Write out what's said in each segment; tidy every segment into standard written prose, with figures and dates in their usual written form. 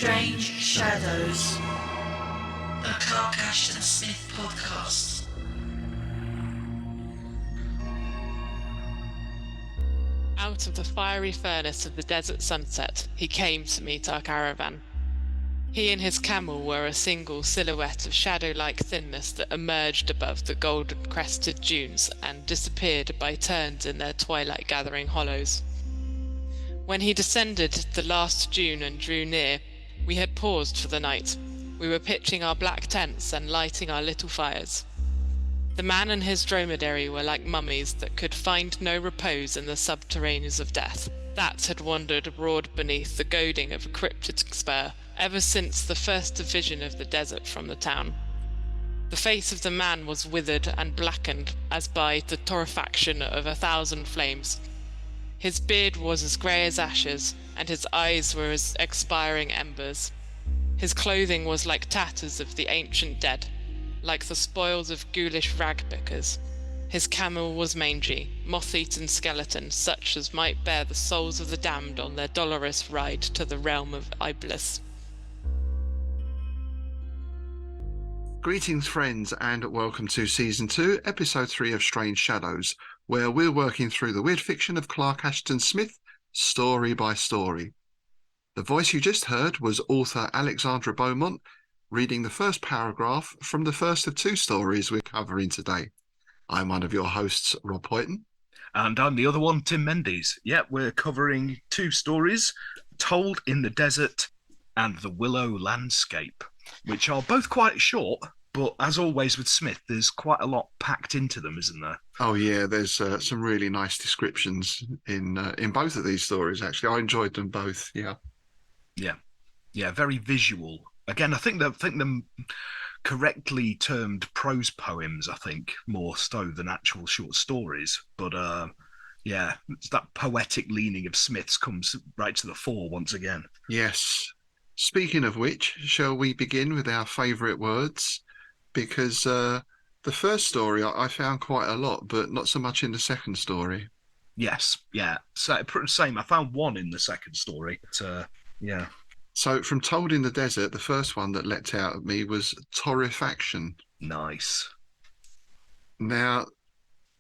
Strange Shadows, a Clark Ashton Smith podcast. Out of the fiery furnace of the desert sunset, he came to meet our caravan. He and his camel were a single silhouette of shadow-like thinness that emerged above the golden-crested dunes and disappeared by turns in their twilight-gathering hollows. When he descended the last dune and drew near, we had paused for the night. We were pitching our black tents and lighting our little fires. The man and his dromedary were like mummies that could find no repose in the subterraneans of death. That had wandered abroad beneath the goading of a cryptic spur ever since the first division of the desert from the town. The face of the man was withered and blackened as by the torrefaction of 1,000 flames. His beard was as grey as ashes, and his eyes were as expiring embers. His clothing was like tatters of the ancient dead, like the spoils of ghoulish rag-pickers. His camel was mangy, moth-eaten skeleton, such as might bear the souls of the damned on their dolorous ride to the realm of Iblis. Greetings, friends, and welcome to Season 2, Episode 3 of Strange Shadows, where we're working through the weird fiction of Clark Ashton Smith, story by story. The voice you just heard was author Alexandra Beaumont, reading the first paragraph from the first of two stories we're covering today. I'm one of your hosts, Rob Hoyton. And I'm the other one, Tim Mendes. Yeah, we're covering two stories, Told in the Desert and The Willow Landscape, which are both quite short, but as always with Smith, there's quite a lot packed into them, isn't there? Oh yeah, there's some really nice descriptions in both of these stories, actually. I enjoyed them both, yeah. Yeah, very visual. Again, I think them correctly termed prose poems, I think, more so than actual short stories. But yeah, it's that poetic leaning of Smith's comes right to the fore once again. Yes. Speaking of which, shall we begin with our favourite words? Because the first story I found quite a lot, but not so much in the second story. Yes, yeah. So, same. I found one in the second story. But, yeah. So from Told in the Desert, the first one that leapt out at me was torrefaction. Nice. Now,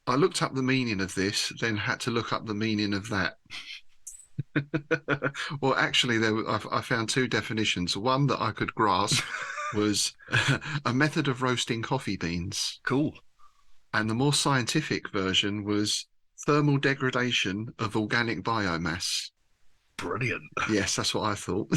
I looked up the meaning of this, then had to look up the meaning of that. Well, actually, I found two definitions. One that I could grasp was a method of roasting coffee beans. Cool. And the more scientific version was thermal degradation of organic biomass. Brilliant. Yes, that's what I thought.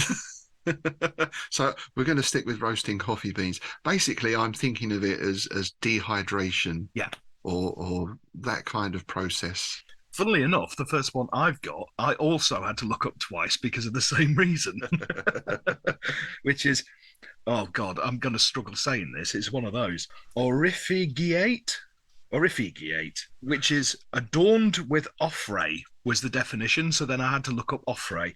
So we're going to stick with roasting coffee beans. Basically, I'm thinking of it as dehydration. Yeah. Or that kind of process. Funnily enough, the first one I've got, I also had to look up twice because of the same reason. Which is, oh God, I'm going to struggle saying this. It's one of those. Auriphrygiate, which is adorned with offray, was the definition. So then I had to look up offray.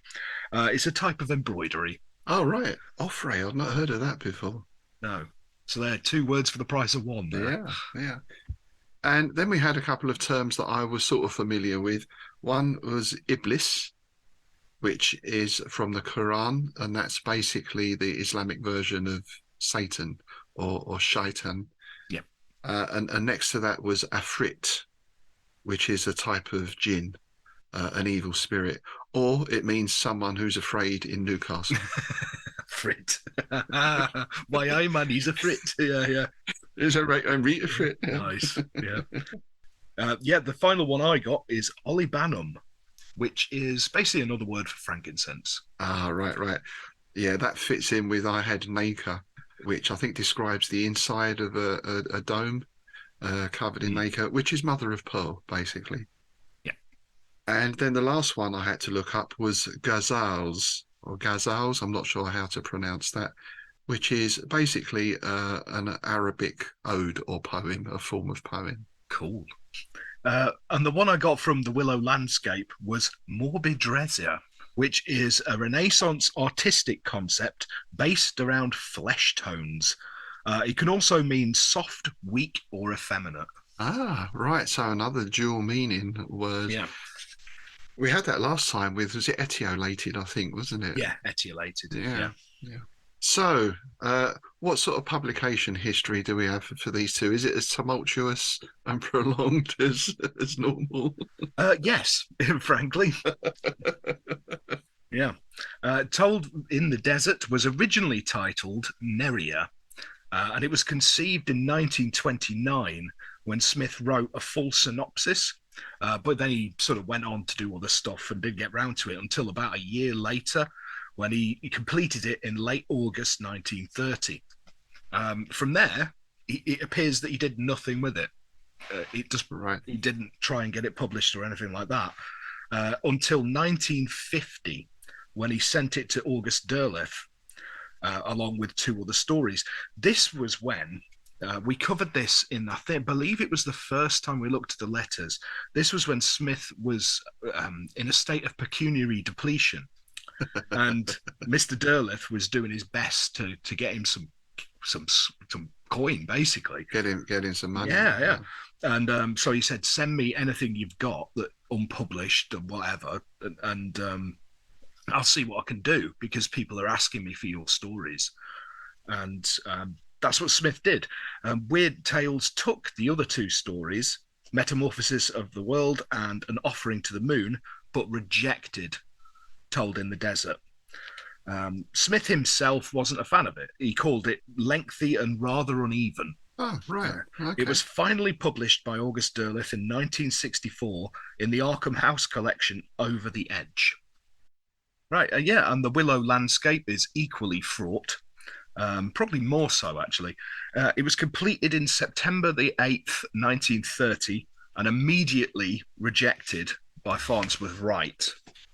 It's a type of embroidery. Oh, right. Offray. I've not heard of that before. No. So there are two words for the price of one there. Yeah. And then we had a couple of terms that I was sort of familiar with. One was Iblis, which is from the Quran, and that's basically the Islamic version of Satan or shaitan. Yep. And next to that was Afrit, which is a type of jinn, an evil spirit. Or it means someone who's afraid in Newcastle. Frit. My eye man, he's a frit. Yeah. Is that right? I'm Rita Frit. Yeah. Nice. Yeah. The final one I got is olibanum, which is basically another word for frankincense. Ah, right. Yeah, that fits in with I had nacre, which I think describes the inside of a dome covered in nacre, which is mother of pearl, basically. Yeah. And then the last one I had to look up was ghazals, I'm not sure how to pronounce that, which is basically an Arabic ode or poem, a form of poem. Cool. And the one I got from the Willow Landscape was morbidezza, which is a Renaissance artistic concept based around flesh tones. It can also mean soft, weak, or effeminate. Ah, right. So another dual meaning word. Yeah. We had that last time with, was it etiolated, I think, wasn't it? Yeah, etiolated. Yeah. Yeah. So, what sort of publication history do we have for these two? Is it as tumultuous and prolonged as normal? Yes, frankly. Yeah. Told in the Desert was originally titled Neria, and it was conceived in 1929 when Smith wrote a full synopsis. But then he sort of went on to do other stuff and didn't get round to it until about a year later when he completed it in late August 1930. From there, it appears that he did nothing with it. He didn't try and get it published or anything like that until 1950 when he sent it to August Derleth along with two other stories. This was when we covered this in, I believe it was the first time we looked at the letters. This was when Smith was in a state of pecuniary depletion, and Mr. Derleth was doing his best to get him some coin, basically. Get him some money. Yeah. And so he said, "Send me anything you've got that unpublished or whatever, and I'll see what I can do because people are asking me for your stories." And that's what Smith did. Weird Tales took the other two stories, Metamorphosis of the World and An Offering to the Moon, but rejected Told in the Desert. Smith himself wasn't a fan of it. He called it lengthy and rather uneven. Oh, right. Okay. It was finally published by August Derleth in 1964 in the Arkham House collection Over the Edge. Right, yeah, and the Willow Landscape is equally fraught. Probably more so, actually. It was completed in September the 8th, 1930, and immediately rejected by Farnsworth Wright,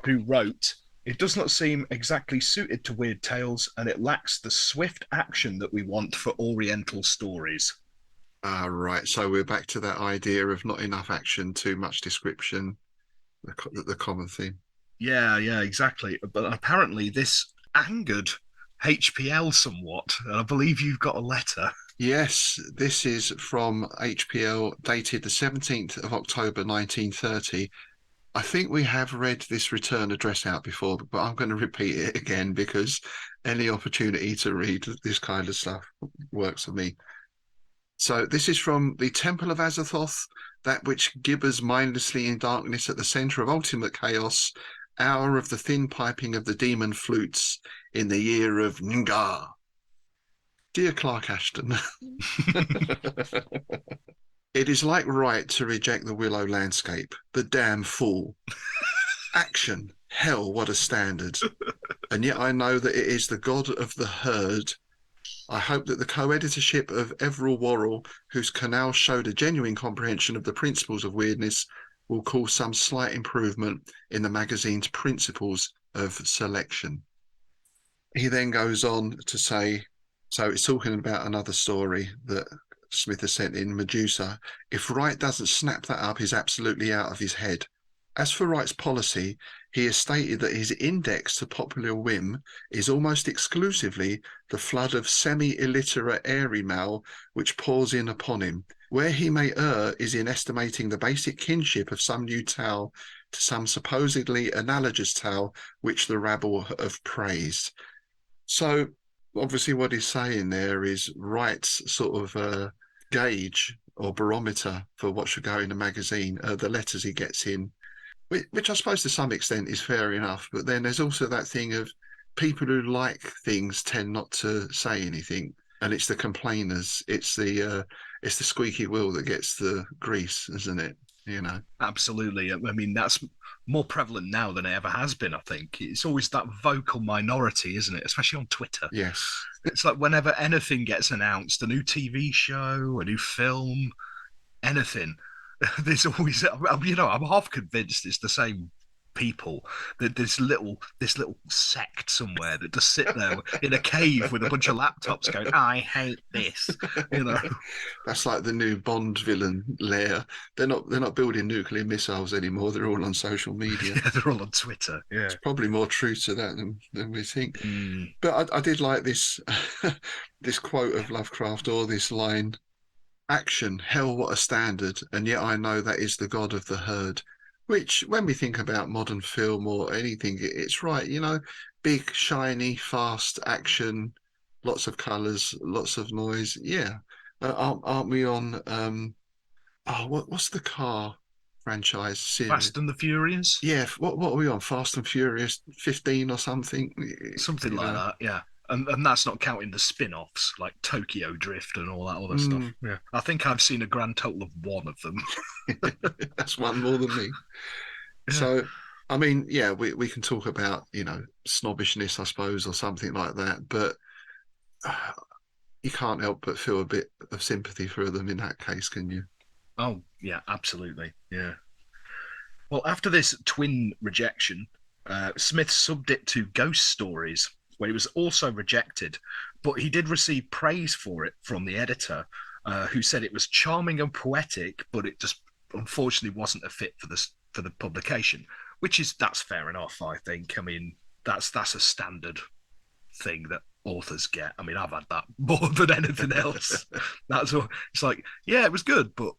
who wrote, "It does not seem exactly suited to Weird Tales, and it lacks the swift action that we want for Oriental stories." Right, so we're back to that idea of not enough action, too much description, the common theme. Yeah, exactly. But apparently this angered HPL somewhat. And I believe you've got a letter. Yes, this is from HPL dated the 17th of October 1930. I think we have read this return address out before, but I'm going to repeat it again because any opportunity to read this kind of stuff works for me. So this is from the Temple of Azathoth, that which gibbers mindlessly in darkness at the centre of ultimate chaos, hour of the thin piping of the demon flutes in the year of Nga. Dear Clark Ashton, it is like right to reject the Willow Landscape, the damn fool. Action, hell, what a standard. And yet I know that it is the god of the herd. I hope that the co-editorship of Everall Worrell, whose canal showed a genuine comprehension of the principles of weirdness, will cause some slight improvement in the magazine's principles of selection. He then goes on to say, so it's talking about another story that Smith has sent in, Medusa. If Wright doesn't snap that up, he's absolutely out of his head. As for Wright's policy, he has stated that his index to popular whim is almost exclusively the flood of semi-illiterate airy mail which pours in upon him. Where he may err is in estimating the basic kinship of some new tale to some supposedly analogous tale which the rabble have praised. So obviously what he's saying there is Wright's sort of gauge or barometer for what should go in the magazine, the letters he gets in, which I suppose to some extent is fair enough. But then there's also that thing of people who like things tend not to say anything, and it's the complainers, it's the squeaky wheel that gets the grease, isn't it? You know, absolutely. I mean, that's more prevalent now than it ever has been. I think it's always that vocal minority, isn't it? Especially on Twitter. Yes, it's like whenever anything gets announced, a new TV show, a new film, anything. There's always, you know, I'm half convinced it's the same people, that this little sect somewhere that just sit there in a cave with a bunch of laptops going, I hate this, you know. That's like the new Bond villain lair. They're not building nuclear missiles anymore. They're all on social media. Yeah, they're all on Twitter. Yeah, it's probably more true to that than we think. But I did like this this quote of Lovecraft, or this line: "Action, hell, what a standard, and yet I know that is the god of the herd. Which, when we think about modern film or anything, it's right. Big, shiny, fast action, lots of colours, lots of noise. Yeah, aren't we on? What's the car franchise series? Fast and the Furious. Yeah, what are we on? Fast and Furious 15 or something? Something like that, yeah. And that's not counting the spin-offs like Tokyo Drift and all that other stuff. Yeah. I think I've seen a grand total of one of them. That's one more than me. Yeah. So, I mean, yeah, we can talk about, snobbishness, I suppose, or something like that, but you can't help but feel a bit of sympathy for them in that case, can you? Oh, yeah, absolutely. Yeah. Well, after this twin rejection, Smith subbed it to Ghost Stories, where it was also rejected, but he did receive praise for it from the editor, who said it was charming and poetic, but it just unfortunately wasn't a fit for the publication, that's fair enough, I think. I mean, that's a standard thing that authors get. I mean, I've had that more than anything else. That's all. It's like, yeah, it was good, but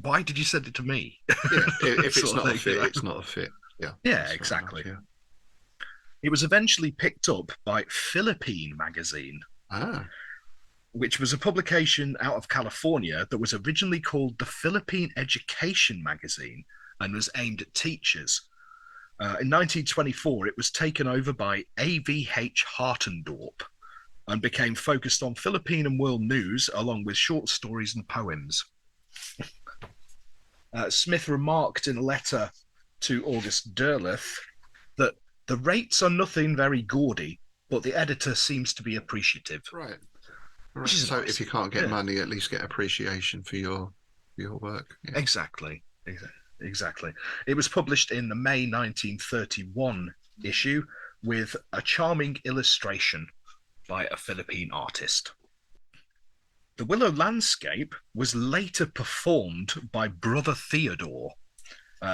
why did you send it to me? Yeah, if it's not a fit, it's not a fit. Yeah, exactly. Enough, yeah. It was eventually picked up by Philippine magazine, which was a publication out of California that was originally called the Philippine Education Magazine and was aimed at teachers. In 1924, it was taken over by A.V.H. Hartendorp and became focused on Philippine and world news, along with short stories and poems. Smith remarked in a letter to August Derleth that the rates are nothing very gaudy, but the editor seems to be appreciative. Right. So nice. If you can't get money, at least get appreciation for your work. Yeah. Exactly. It was published in the May 1931 issue with a charming illustration by a Philippine artist. The Willow Landscape was later performed by Brother Theodore,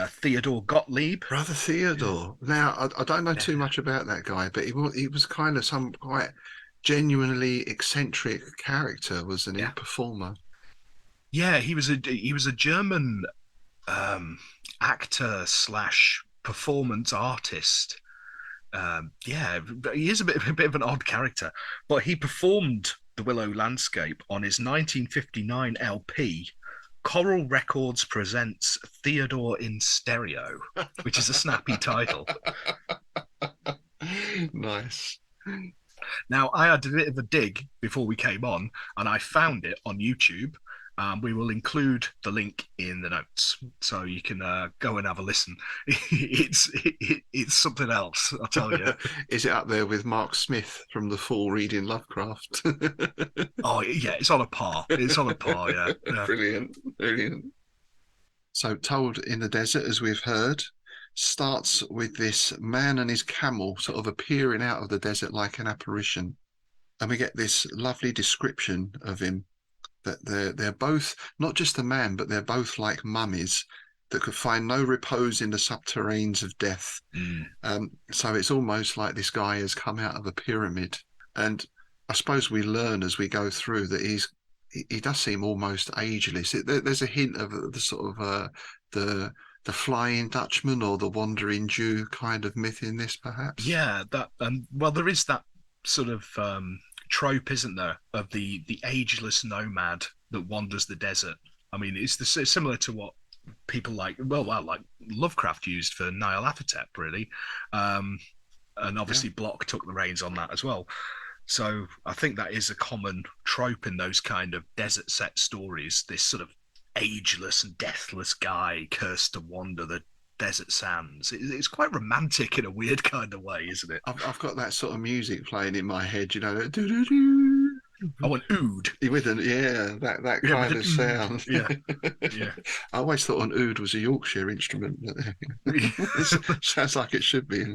Theodore Gottlieb. Brother Theodore. Now, I don't know too much about that guy, but he was kind of some quite genuinely eccentric character, wasn't he? Yeah. Performer. Yeah, he was a German actor / performance artist. Yeah, he is a bit of an odd character, but he performed The Willow Landscape on his 1959 LP, Coral Records Presents Theodore in Stereo, which is a snappy title. Nice. Now, I had a bit of a dig before we came on, and I found it on YouTube. We will include the link in the notes, so you can go and have a listen. It's something else, I'll tell you. Is it up there with Mark Smith from The Fall reading Lovecraft? Oh, yeah, it's on a par. Yeah. Brilliant. So, Told in the Desert, as we've heard, starts with this man and his camel sort of appearing out of the desert like an apparition. And we get this lovely description of him, that they're both, not just a man, but they're both like mummies that could find no repose in the subterranes of death. So it's almost like this guy has come out of a pyramid. And I suppose we learn as we go through that he does seem almost ageless. There's a hint of the sort of the Flying Dutchman or the Wandering Jew kind of myth in this, perhaps. Yeah, well, there is that sort of trope, isn't there, of the ageless nomad that wanders the desert. I mean, it's similar to what people like Lovecraft used for Nyarlathotep, really, and obviously Bloch took the reins on that as well. So I think that is a common trope in those kind of desert set stories, this sort of ageless and deathless guy cursed to wander the desert sands. It's quite romantic in a weird kind of way, isn't it? I've got that sort of music playing in my head, an oud. That kind of sound. Yeah. I always thought an oud was a Yorkshire instrument, but sounds like it should be.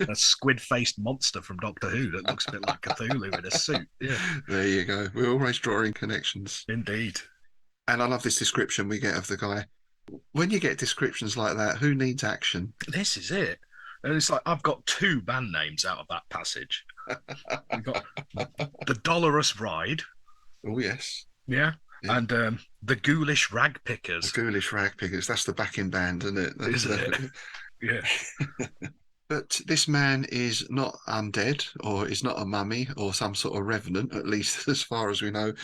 A squid-faced monster from Doctor Who that looks a bit like Cthulhu in a suit. Yeah. There you go. We're always drawing connections. Indeed. And I love this description we get of the guy. When you get descriptions like that, who needs action? This is it. And it's like, I've got 2 band names out of that passage. We've got The Dolorous Ride. Oh, yes. Yeah. Yeah. And the Ghoulish Rag Pickers. The Ghoulish Rag Pickers. That's the backing band, isn't it? That's, Isn't it? Yeah. But this man is not undead, or is not a mummy, or some sort of revenant, at least as far as we know,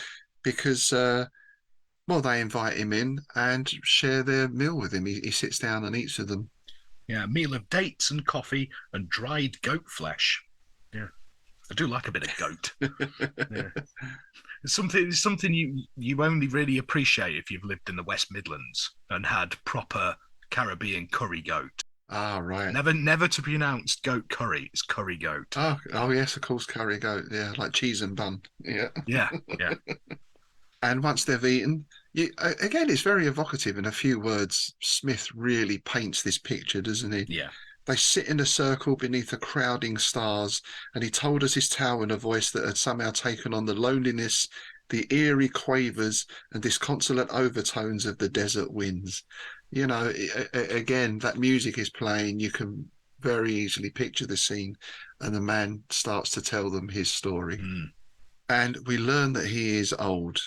because well, they invite him in and share their meal with him. He sits down and eats with them. Yeah, a meal of dates and coffee and dried goat flesh. Yeah, I do like a bit of goat. Yeah. It's something you only really appreciate if you've lived in the West Midlands and had proper Caribbean curry goat. Ah, right. Never to be pronounced goat curry. It's curry goat. Oh, yes, of course, curry goat. Yeah, like cheese and bun. Yeah. Yeah. And once they've eaten, again, it's very evocative. In a few words, Smith really paints this picture, doesn't he? Yeah. They sit in a circle beneath the crowding stars, and he told us his tale in a voice that had somehow taken on the loneliness, the eerie quavers, and disconsolate overtones of the desert winds. You know, again, that music is playing. You can very easily picture the scene, and the man starts to tell them his story. Mm. And we learn that he is old.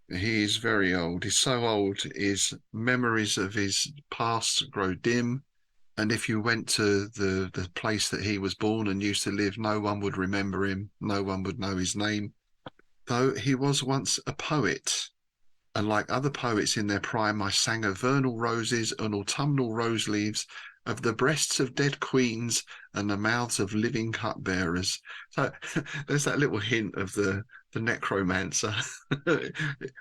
He is very old. He's so old, his memories of his past grow dim. And if you went to the place that he was born and used to live, no one would remember him. No one would know his name. Though he was once a poet. And like other poets in their prime, I sang of vernal roses and autumnal rose leaves, of the breasts of dead queens and the mouths of living cupbearers. So there's that little hint of the necromancer,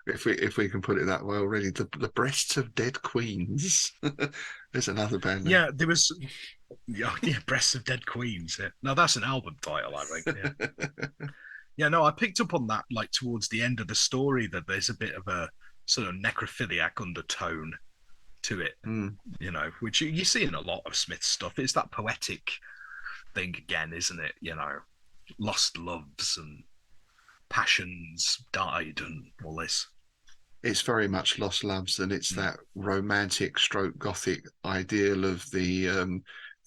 if we can put it that way already. The breasts of dead queens. There's another band name. Yeah, there was. Yeah, Breasts of Dead Queens. Yeah. No, that's an album title, I think. Yeah. Yeah, no, I picked up on that like towards the end of the story that there's a bit of a sort of necrophiliac undertone to it, you know, which you see in a lot of Smith's stuff. It's that poetic thing again, isn't it? You know, lost loves and passions died and all this. It's very much lost loves, and it's that romantic stroke gothic ideal of the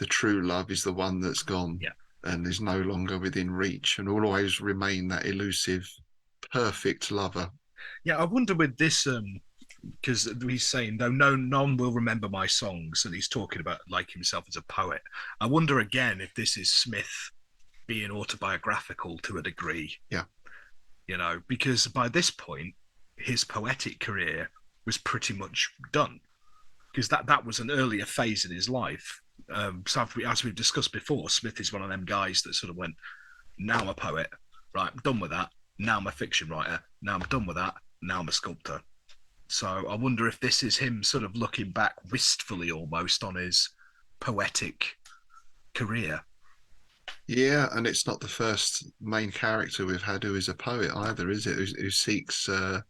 true love is the one that's gone. Yeah. And is no longer within reach and will always remain that elusive, perfect lover. Yeah, I wonder with this, because he's saying, though none will remember my songs, and he's talking about like himself as a poet. I wonder again if this is Smith being autobiographical to a degree. Yeah. You know, because by this point, his poetic career was pretty much done, because that was an earlier phase in his life. So as we've discussed before, Smith is one of them guys that sort of went, now I'm a poet, right, I'm done with that. Now I'm a fiction writer. Now I'm done with that. Now I'm a sculptor. So I wonder if this is him sort of looking back wistfully almost on his poetic career. Yeah, and it's not the first main character we've had who is a poet either, is it? Who seeks to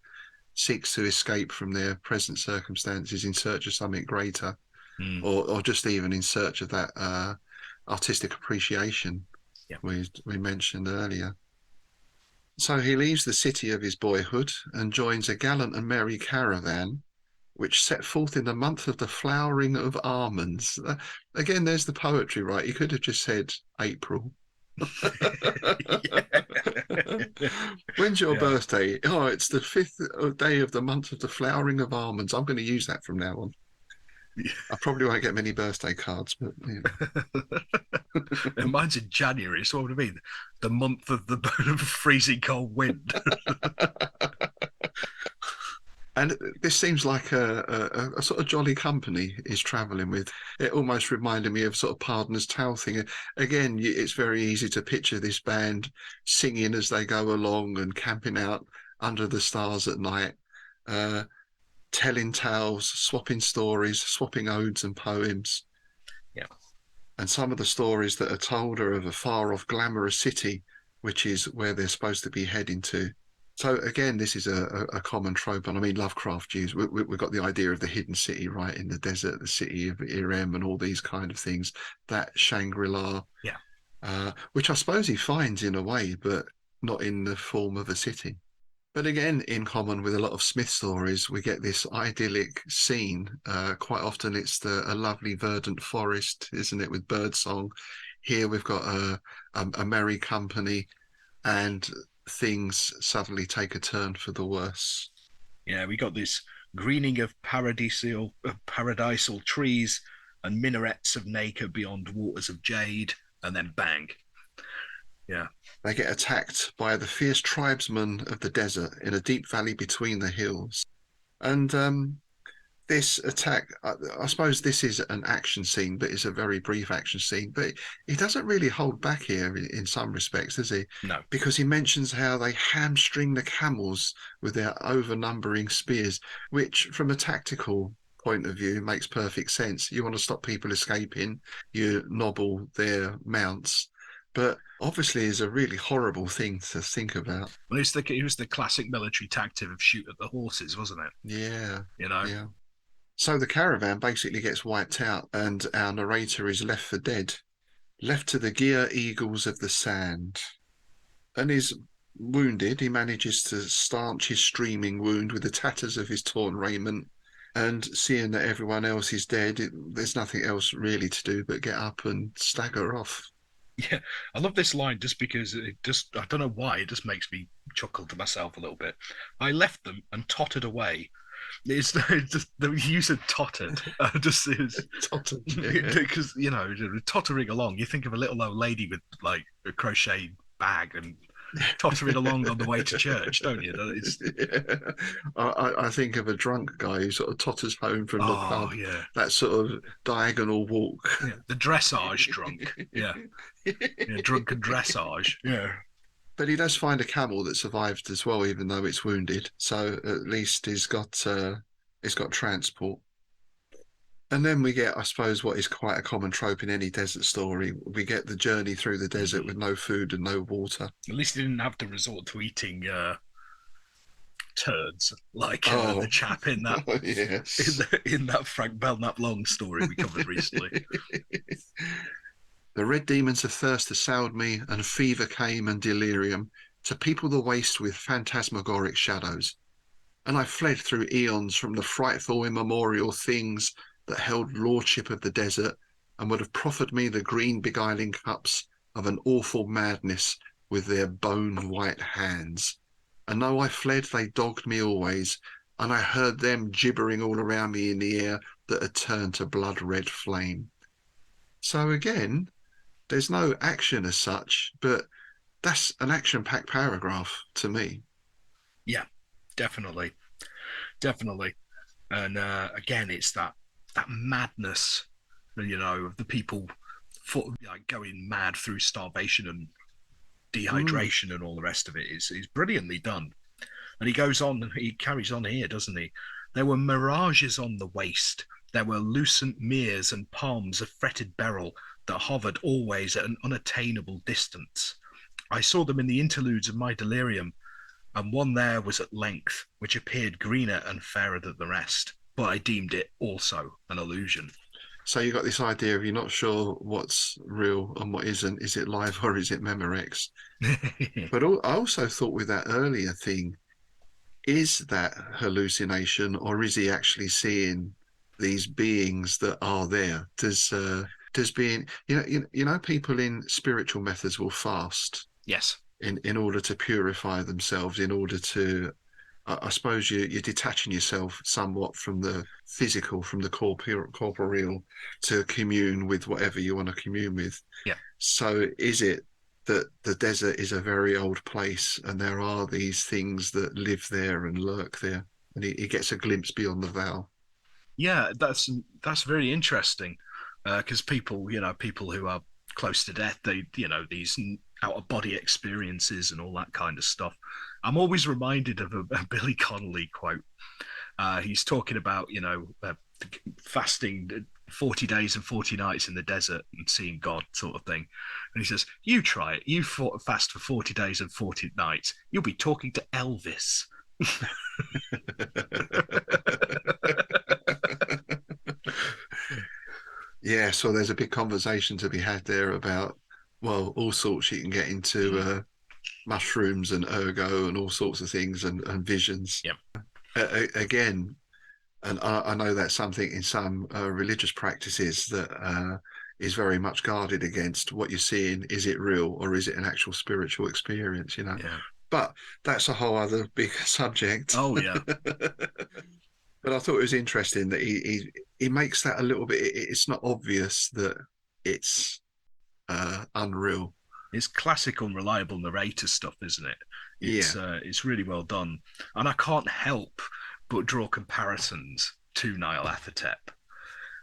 escape from their present circumstances in search of something greater. Or just even in search of that artistic appreciation we mentioned earlier. So he leaves the city of his boyhood and joins a gallant and merry caravan, which set forth in the month of the flowering of almonds. Again, there's the poetry, right? He could have just said April. When's your birthday? Oh, it's the 5th day of the month of the flowering of almonds. I'm going to use that from now on. I probably won't get many birthday cards, but you know. Mine's in January, so what would it mean? The month of the freezing cold wind. And this seems like a sort of jolly company he's travelling with. It almost reminded me of sort of Pardoner's Tale thing. Again, it's very easy to picture this band singing as they go along and camping out under the stars at night. Telling tales, swapping stories, swapping odes and poems. Yeah. And some of the stories that are told are of a far-off glamorous city, which is where they're supposed to be heading to. So again, this is a common trope. And I mean, Lovecraft used, we've got the idea of the hidden city, right, in the desert, the city of Irem and all these kind of things, that Shangri-La. Yeah. Which I suppose he finds in a way, but not in the form of a city. But again, in common with a lot of Smith stories, we get this idyllic scene. Quite often it's a lovely verdant forest, isn't it, with birdsong. Here we've got a merry company, and things suddenly take a turn for the worse. Yeah, we got this greening of paradisal trees and minarets of nacre beyond waters of jade, and then bang. Yeah. They get attacked by the fierce tribesmen of the desert in a deep valley between the hills. And this attack, I suppose this is an action scene, but it's a very brief action scene. But he doesn't really hold back here in some respects, does he? No. Because he mentions how they hamstring the camels with their overnumbering spears, which from a tactical point of view makes perfect sense. You want to stop people escaping, you nobble their mounts. But obviously is a really horrible thing to think about. Well, it was the classic military tactic of shoot at the horses, wasn't it? Yeah. You know? Yeah. So the caravan basically gets wiped out and our narrator is left for dead, left to the gear eagles of the sand. And he's wounded. He manages to stanch his streaming wound with the tatters of his torn raiment. And seeing that everyone else is dead, there's nothing else really to do but get up and stagger off. Yeah, I love this line just because I don't know why, it just makes me chuckle to myself a little bit. I left them and tottered away. It's just the use of tottered just is Tottered, because tottering along. You think of a little old lady with like a crochet bag and tottering along on the way to church, don't you? Yeah. I think of a drunk guy who sort of totters home from the pub. Yeah, that sort of diagonal walk. Yeah. The dressage drunk. Yeah, drunken dressage. Yeah. But he does find a camel that survived as well, even though it's wounded. So at least he's got transport. And then we get, I suppose, what is quite a common trope in any desert story. We get the journey through the desert with no food and no water. At least he didn't have to resort to eating turds like the chap in that yes. in that Frank Belknap Long story we covered recently. The red demons of thirst assailed me, and fever came and delirium to people the waste with phantasmagoric shadows. And I fled through eons from the frightful immemorial things that held lordship of the desert and would have proffered me the green beguiling cups of an awful madness with their bone-white hands. And though I fled, they dogged me always, and I heard them gibbering all around me in the air that had turned to blood-red flame. So again, there's no action as such, but that's an action-packed paragraph to me. Yeah, definitely. And again, it's that madness, of the people going mad through starvation and dehydration and all the rest of it is brilliantly done. And he carries on here, doesn't he? There were mirages on the waste. There were lucent meres and palms of fretted beryl that hovered always at an unattainable distance. I saw them in the interludes of my delirium, and one there was at length, which appeared greener and fairer than the rest, but I deemed it also an illusion. So you got this idea of you're not sure what's real and what isn't. Is it live or is it Memorex? But I also thought with that earlier thing, is that hallucination or is he actually seeing these beings that are there? Does being, people in spiritual methods will fast. Yes. In order to purify themselves, in order to, I suppose you're detaching yourself somewhat from the physical, from the corporeal, to commune with whatever you want to commune with. Yeah. So is it that the desert is a very old place and there are these things that live there and lurk there, and he gets a glimpse beyond the veil? Yeah, that's very interesting. Because people who are close to death, these out-of-body experiences and all that kind of stuff. I'm always reminded of a Billy Connolly quote. He's talking about, fasting 40 days and 40 nights in the desert and seeing God sort of thing. And he says, you try it. You fast for 40 days and 40 nights. You'll be talking to Elvis. Yeah, so there's a big conversation to be had there about, well, all sorts you can get into, mushrooms and ergo and all sorts of things and visions. Yeah. Again, and I know that's something in some religious practices that is very much guarded against. What you're seeing, is it real or is it an actual spiritual experience? Yeah. But that's a whole other big subject. Oh yeah. But I thought it was interesting that he makes that a little bit. It's not obvious that it's unreal. It's classic unreliable narrator stuff, isn't it? It's really well done, and I can't help but draw comparisons to Nyarlathotep.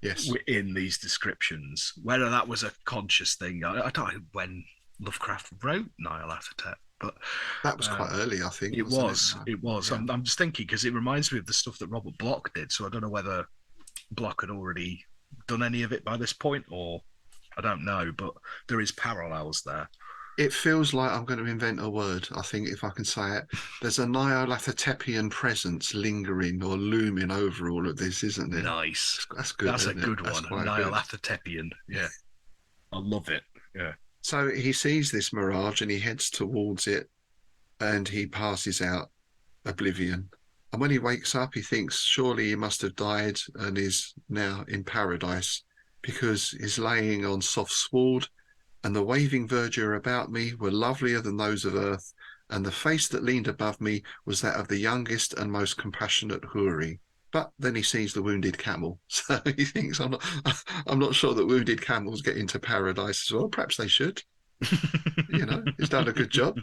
Yes, in these descriptions, whether that was a conscious thing, I don't know when Lovecraft wrote Nyarlathotep, but that was quite early, I think. It was. Yeah. I'm just thinking because it reminds me of the stuff that Robert Bloch did. So I don't know whether Bloch had already done any of it by this point, or I don't know. But there is parallels there. It feels like I'm going to invent a word, I think, if I can say it. There's a Nyarlathotepian presence lingering or looming over all of this, isn't there? Nice. That's good. That's a good one. Nyarlathotepian. Yeah. I love it. Yeah. So he sees this mirage and he heads towards it and he passes out oblivion. And when he wakes up, he thinks surely he must have died and is now in paradise because he's laying on soft sward, and the waving verdure about me were lovelier than those of earth, and the face that leaned above me was that of the youngest and most compassionate Houri. But then he sees the wounded camel, so he thinks, I'm not sure that wounded camels get into paradise as well. Perhaps they should. He's done a good job.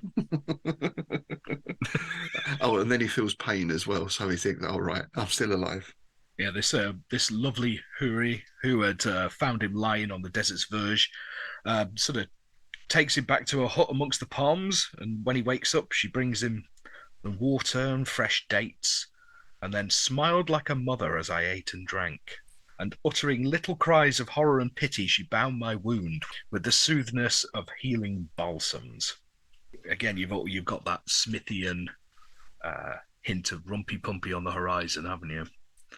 Oh, and then he feels pain as well, so he thinks, "All right, I'm still alive." Yeah, this lovely Houri who had found him lying on the desert's verge, sort of takes him back to a hut amongst the palms, and when he wakes up, she brings him the water and fresh dates, and then smiled like a mother as I ate and drank. And uttering little cries of horror and pity, she bound my wound with the soothness of healing balsams. Again, you've got that Smithian hint of rumpy pumpy on the horizon, haven't you?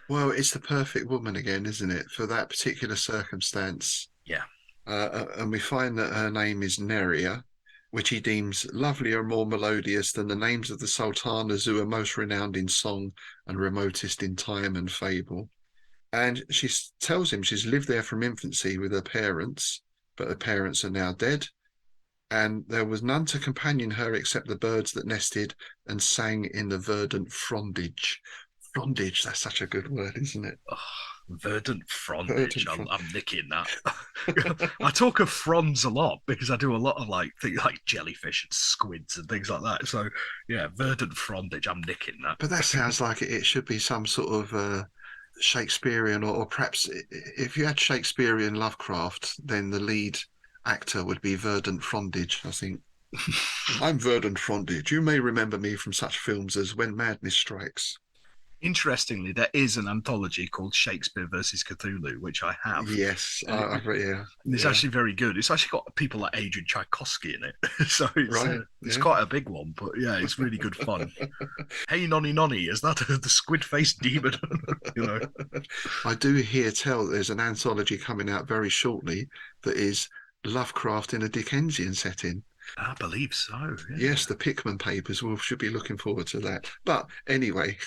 Well, it's the perfect woman again, isn't it, for that particular circumstance? Yeah. And we find that her name is Neria, which he deems lovelier and more melodious than the names of the sultanas who are most renowned in song and remotest in time and fable. And she tells him she's lived there from infancy with her parents, but her parents are now dead. And there was none to companion her except the birds that nested and sang in the verdant frondage. Frondage, that's such a good word, isn't it? Oh, verdant frondage. I'm nicking that. I talk of fronds a lot because I do a lot of things like jellyfish and squids and things like that. So yeah, verdant frondage, I'm nicking that. But that sounds like it should be some sort of Shakespearean, or perhaps if you had Shakespearean Lovecraft, then the lead actor would be Verdant Frondage, I think. I'm Verdant Frondage. You may remember me from such films as When Madness Strikes. Interestingly, there is an anthology called Shakespeare versus Cthulhu, which I have. Yes, yeah. It's actually very good. It's actually got people like Adrian Tchaikovsky in it, so it's quite a big one. But yeah, it's really good fun. Hey, nonny nonny, is that the squid-faced demon? I do hear tell there's an anthology coming out very shortly that is Lovecraft in a Dickensian setting. I believe so. Yeah. Yes, the Pickman papers. We should be looking forward to that. But anyway,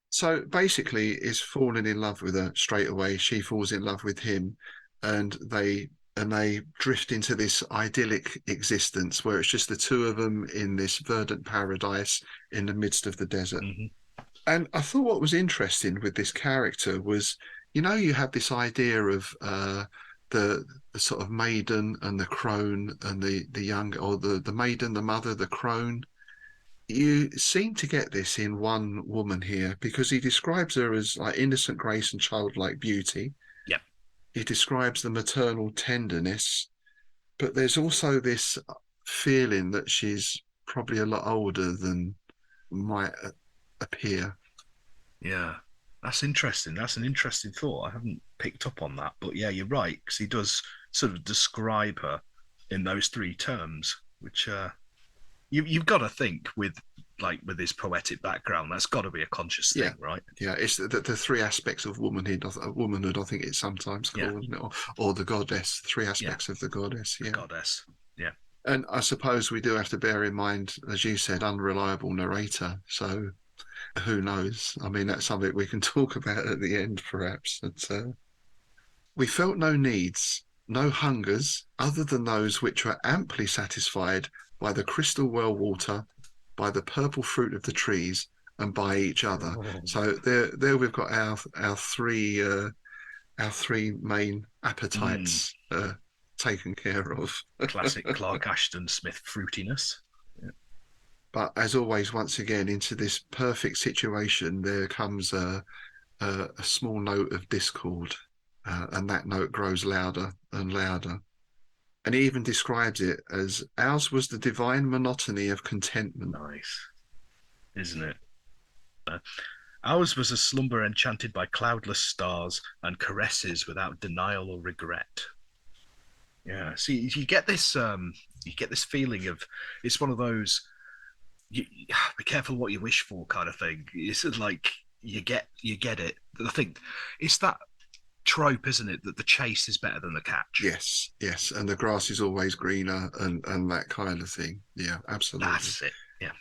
so basically, is falling in love with her straight away. She falls in love with him, and they drift into this idyllic existence where it's just the two of them in this verdant paradise in the midst of the desert. Mm-hmm. And I thought what was interesting with this character was, you have this idea of the sort of maiden and the crone and the young, or the maiden, the mother, the crone. You seem to get this in one woman here, because he describes her as like innocent grace and childlike beauty. Yeah. He describes the maternal tenderness, but there's also this feeling that she's probably a lot older than might appear. Yeah. That's interesting. That's an interesting thought. I haven't picked up on that, but yeah, you're right, because he does sort of describe her in those three terms, which you've got to think with his poetic background, that's got to be a conscious thing, right? Yeah, it's the three aspects of womanhood. I think it's sometimes called, isn't it? Or the goddess. Three aspects of the goddess. Yeah, the goddess. Yeah. And I suppose we do have to bear in mind, as you said, unreliable narrator. So who knows? I mean, that's something we can talk about at the end, perhaps. We felt no needs, no hungers, other than those which were amply satisfied by the crystal well water, by the purple fruit of the trees, and by each other. Oh. So there we've got our three main appetites taken care of. Classic Clark Ashton Smith fruitiness. Yeah. But as always, once again, into this perfect situation, there comes a small note of discord, and that note grows louder and louder. And he even describes it as ours was the divine monotony of contentment. Nice, isn't it? Ours was a slumber enchanted by cloudless stars and caresses without denial or regret. Yeah, see, you get this feeling of it's one of those be careful what you wish for kind of thing. It's like you get it. I think it's that trope, isn't it, that the chase is better than the catch? Yes, and the grass is always greener and that kind of thing. Yeah, absolutely. That's it. Yeah.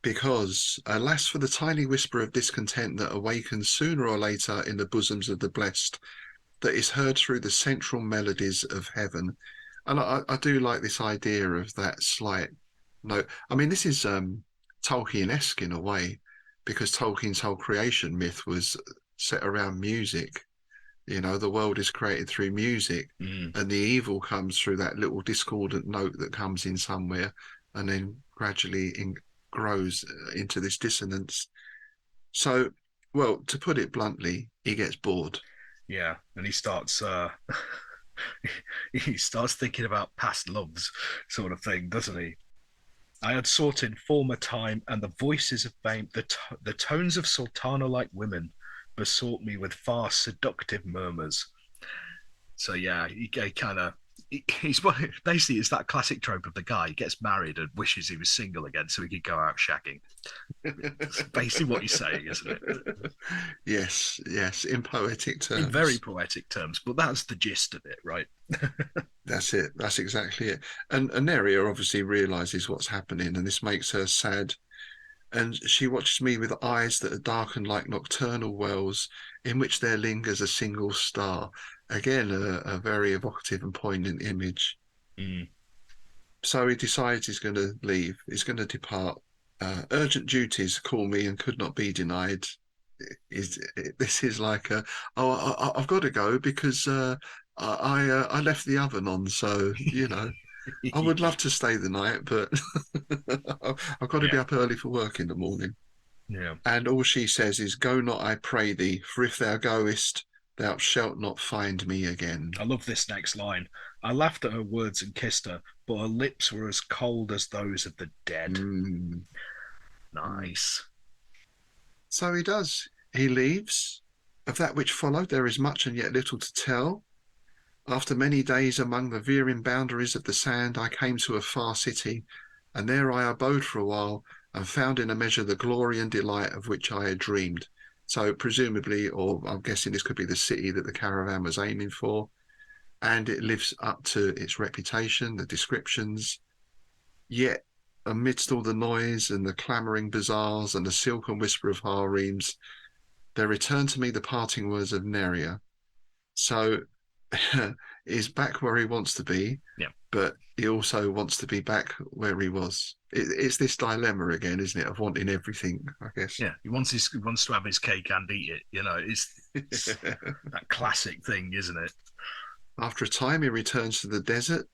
Because alas for the tiny whisper of discontent that awakens sooner or later in the bosoms of the blessed, that is heard through the central melodies of heaven. And I do like this idea of that slight note. I mean, this is Tolkien-esque in a way, because Tolkien's whole creation myth was set around music. You know, the world is created through music, and the evil comes through that little discordant note that comes in somewhere and then gradually grows into this dissonance. So, well, to put it bluntly, he gets bored. Yeah, and he starts he starts thinking about past loves, sort of thing, doesn't he? I had sought in former time, and the voices of fame, the tones of sultana-like women, besought me with far seductive murmurs. So yeah, he kind of he's basically it's that classic trope of the guy. He gets married and wishes he was single again so he could go out shagging. It's basically what he's saying, isn't it? Yes, in poetic terms. In very poetic terms, but that's the gist of it, right? That's it. That's exactly it. And Neria obviously realizes what's happening, and this makes her sad. And she watches me with eyes that are darkened like nocturnal wells in which there lingers a single star. Again, a very evocative and poignant image. So he decides he's going to leave. He's going to depart. Urgent duties call me and could not be denied. This is like I've got to go because I left the oven on, so you know. I would love to stay the night, but I've got to be up early for work in the morning. Yeah. And all she says is, "Go not, I pray thee, for if thou goest, thou shalt not find me again." I love this next line. I laughed at her words and kissed her, but her lips were as cold as those of the dead. Nice. So he does. He leaves. Of that which followed, there is much and yet little to tell. After many days among the veering boundaries of the sand, I came to a far city, and there I abode for a while, and found in a measure the glory and delight of which I had dreamed. So presumably, or I'm guessing this could be the city that the caravan was aiming for, and it lives up to its reputation, the descriptions. Yet, amidst all the noise and the clamouring bazaars and the silken whisper of harems, there returned to me the parting words of Neria. So is back where he wants to be, but he also wants to be back where he was. It's this dilemma again, isn't it, of wanting everything, I guess. Yeah, he wants to have his cake and eat it. You know, it's that classic thing, isn't it? After a time, he returns to the desert.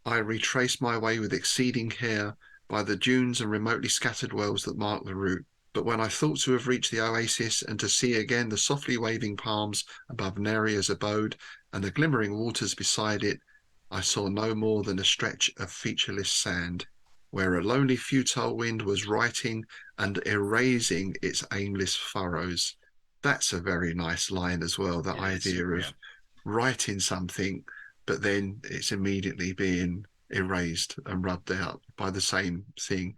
I retrace my way with exceeding care by the dunes and remotely scattered wells that mark the route. But when I thought to have reached the oasis and to see again the softly waving palms above Neria's abode and the glimmering waters beside it, I saw no more than a stretch of featureless sand, where a lonely futile wind was writing and erasing its aimless furrows. That's a very nice line as well, the idea of writing something, but then it's immediately being erased and rubbed out by the same thing.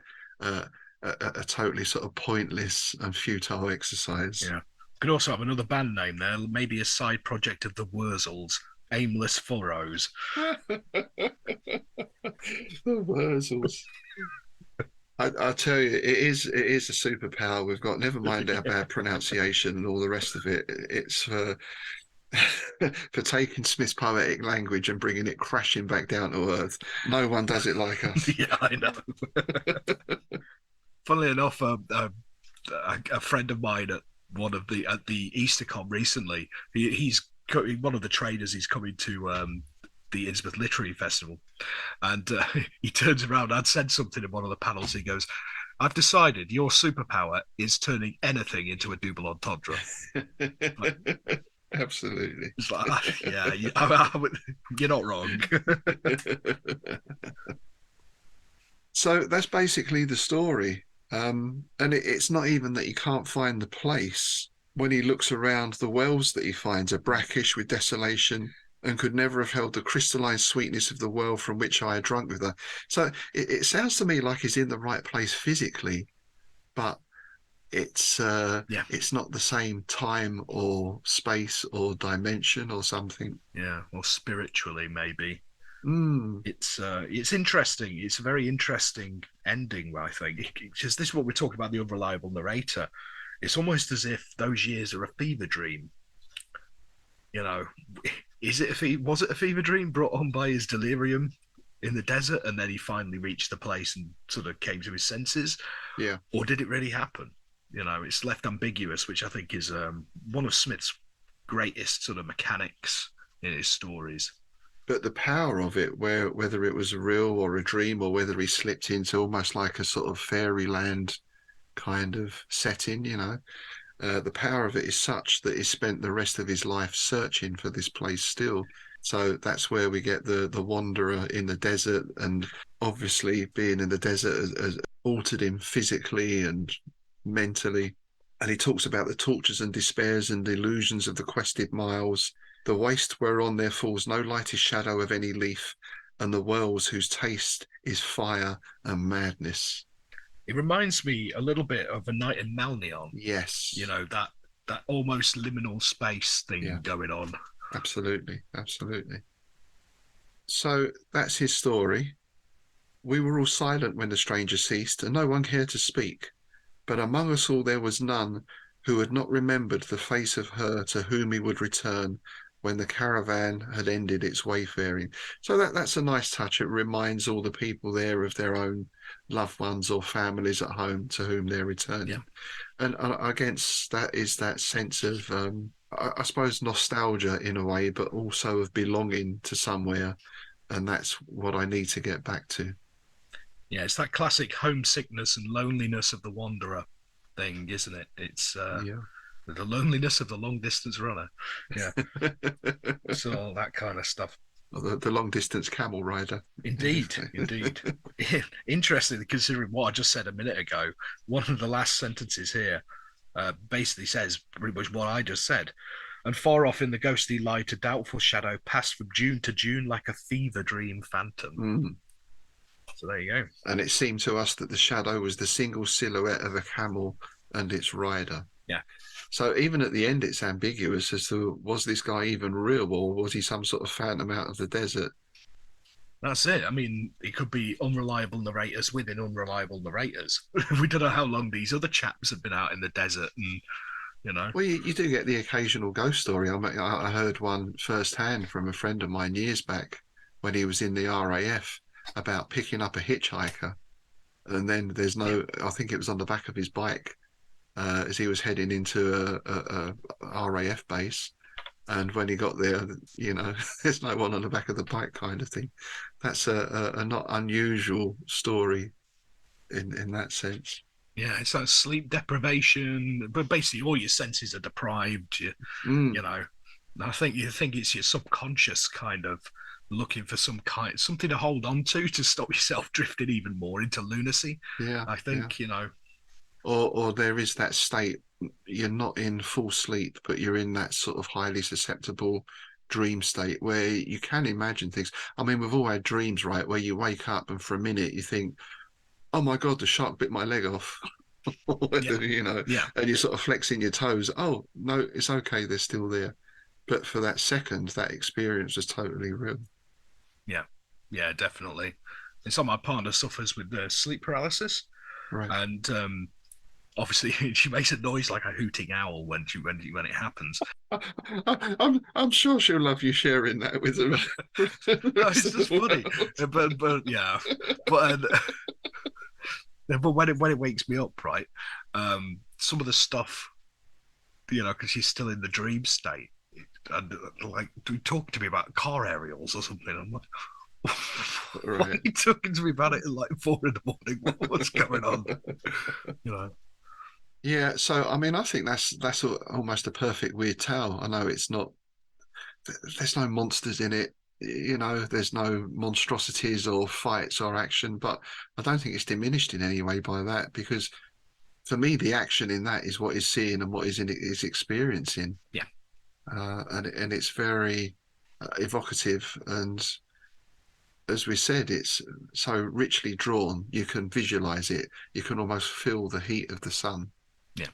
A totally sort of pointless and futile exercise. Yeah. Could also have another band name there, maybe a side project of the Wurzels, Aimless Furrows. The Wurzels. I tell you, it is a superpower we've got. Never mind our bad pronunciation and all the rest of it. It's for taking Smith's poetic language and bringing it crashing back down to earth. No one does it like us. Yeah, I know. Funnily enough, a friend of mine at the EasterCon recently, he's one of the traders. He's coming to the Innsmouth Literary Festival, and he turns around. I'd said something in one of the panels. He goes, "I've decided your superpower is turning anything into a double entendre." Like, absolutely. It's like, yeah, you're not wrong. So that's basically the story. And it's not even that he can't find the place. When he looks around, the wells that he finds are brackish with desolation and could never have held the crystalline sweetness of the well from which I had drunk with her. So it sounds to me like he's in the right place physically, but it's not the same time or space or dimension or something. Yeah, or spiritually maybe. Mm. It's interesting. It's a very interesting ending, I think. Because this is what we're talking about, the unreliable narrator. It's almost as if those years are a fever dream. You know, was it a fever dream brought on by his delirium in the desert, and then he finally reached the place and sort of came to his senses? Yeah. Or did it really happen? You know, it's left ambiguous, which I think is one of Smith's greatest sort of mechanics in his stories. But the power of it, whether it was real or a dream, or whether he slipped into almost like a sort of fairyland kind of setting, you know, the power of it is such that he spent the rest of his life searching for this place still. So that's where we get the wanderer in the desert, and obviously being in the desert has altered him physically and mentally. And he talks about the tortures and despairs and illusions of the quested miles, the waste whereon there falls no lightest shadow of any leaf, and the wells whose taste is fire and madness. It reminds me a little bit of A Night in Melnion. Yes. You know, that almost liminal space thing going on. Absolutely. So that's his story. We were all silent when the stranger ceased, and no one cared to speak. But among us all there was none who had not remembered the face of her to whom he would return when the caravan had ended its wayfaring. So that's a nice touch. It reminds all the people there of their own loved ones or families at home to whom they're returning. Yeah. And against that is that sense of, I suppose, nostalgia in a way, but also of belonging to somewhere. And that's what I need to get back to. Yeah, it's that classic homesickness and loneliness of the wanderer thing, isn't it? It's the loneliness of the long distance runner. Yeah. So that kind of stuff. The long distance camel rider. Indeed. Interesting, considering what I just said a minute ago. One of the last sentences here basically says pretty much what I just said. And far off in the ghostly light, a doubtful shadow passed from June to June like a fever dream phantom. Mm. So there you go. And it seemed to us that the shadow was the single silhouette of a camel and its rider. Yeah. So even at the end, it's ambiguous as to, was this guy even real, or was he some sort of phantom out of the desert? That's it. I mean, it could be unreliable narrators within unreliable narrators. We don't know how long these other chaps have been out in the desert, and you know. Well, you do get the occasional ghost story. I heard one firsthand from a friend of mine years back when he was in the RAF about picking up a hitchhiker, and then there's no. I think it was on the back of his bike as he was heading into a RAF base. And when he got there, you know, there's no one on the back of the bike kind of thing. That's a not unusual story in that sense. Yeah, it's that sleep deprivation, but basically all your senses are deprived. You know, and I think you think it's your subconscious kind of looking for something to hold on to stop yourself drifting even more into lunacy. Yeah, I think you know, or there is that state. You're not in full sleep, but you're in that sort of highly susceptible dream state where you can imagine things. I mean, we've all had dreams, right, where you wake up and for a minute you think, oh my God, the shark bit my leg off. You know, and you're sort of flexing your toes. Oh, no, it's okay, they're still there. But for that second, that experience was totally real. Yeah, definitely. And so my partner suffers with sleep paralysis. Right. And obviously she makes a noise like a hooting owl when it happens. I'm sure she'll love you sharing that with her. No, it's just funny, but yeah, but but when it wakes me up, right, some of the stuff, because she's still in the dream state, and like, do talk to me about car aerials or something. I'm like, Right. why are you talking to me about it at like 4 a.m? What's going on? Yeah, so I mean, I think that's almost a perfect weird tale. I know it's not. There's no monsters in it, there's no monstrosities or fights or action, but I don't think it's diminished in any way by that, because for me the action in that is what is seeing and what is in it is experiencing. Yeah. And it's very evocative, and as we said, it's so richly drawn. You can visualize it. You can almost feel the heat of the sun. Yeah.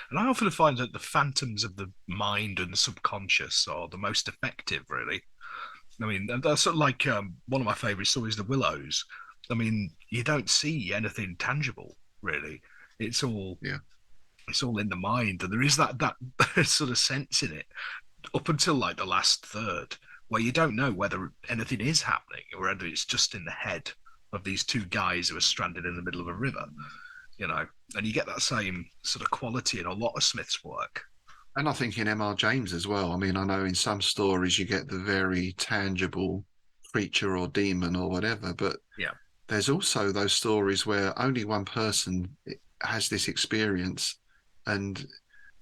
And I often find that the phantoms of the mind and the subconscious are the most effective, really. I mean, that's sort of like one of my favourite stories, The Willows. I mean, you don't see anything tangible, really. It's all in the mind, and there is that sort of sense in it up until like the last third, where you don't know whether anything is happening or whether it's just in the head of these two guys who are stranded in the middle of a river, and you get that same sort of quality in a lot of Smith's work. And I think in M.R. James as well. I mean, I know in some stories you get the very tangible creature or demon or whatever, but yeah, there's also those stories where only one person has this experience, and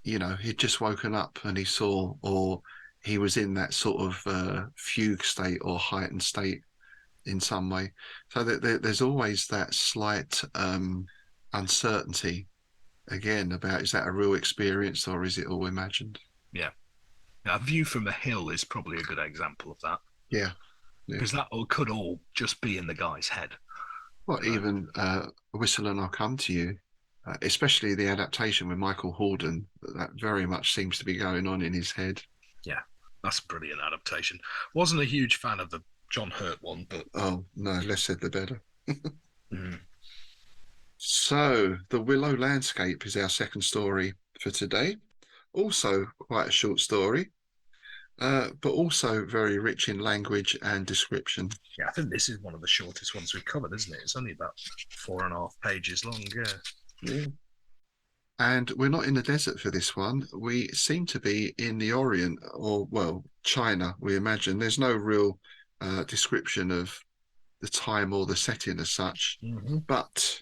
he'd just woken up and he saw, or he was in that sort of fugue state or heightened state in some way. So there's always that slight uncertainty again about, is that a real experience or is it all imagined? Yeah. Now, A View from the Hill is probably a good example of that. Yeah. Because that could all just be in the guy's head. Well, even Whistle and I'll Come to You, especially the adaptation with Michael Hordern, that very much seems to be going on in his head. Yeah, that's a brilliant adaptation. Wasn't a huge fan of the John Hurt one, but... Oh, no, less said the better. So, The Willow Landscape is our second story for today. Also quite a short story, but also very rich in language and description. Yeah, I think this is one of the shortest ones we've covered, isn't it? It's only about 4.5 pages long, Yeah. And we're not in the desert for this one. We seem to be in the Orient, or, well, China, we imagine. There's no real description of the time or the setting as such, but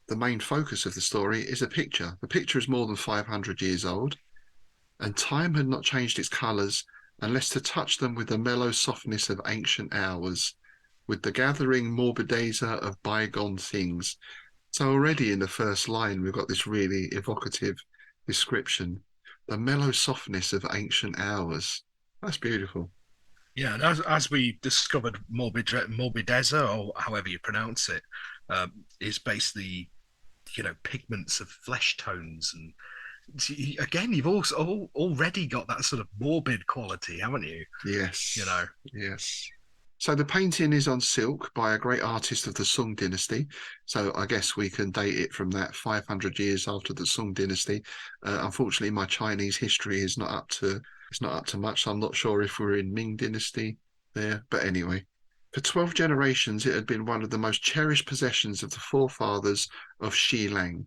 the main focus of the story is a picture. The picture is more than 500 years old, and time had not changed its colours unless to touch them with the mellow softness of ancient hours, with the gathering morbidezza of bygone things. So already in the first line, we've got this really evocative description, the mellow softness of ancient hours. That's beautiful. Yeah, and as we discovered, morbidezza, or however you pronounce it, is basically, pigments of flesh tones. And again, you've also already got that sort of morbid quality, haven't you? Yes. Yes. So the painting is on silk by a great artist of the Song dynasty. So I guess we can date it from that 500 years after the Song dynasty. Unfortunately, my Chinese history is not up to much. I'm not sure if we're in Ming dynasty there, but anyway. For 12 generations, it had been one of the most cherished possessions of the forefathers of Xi Lang,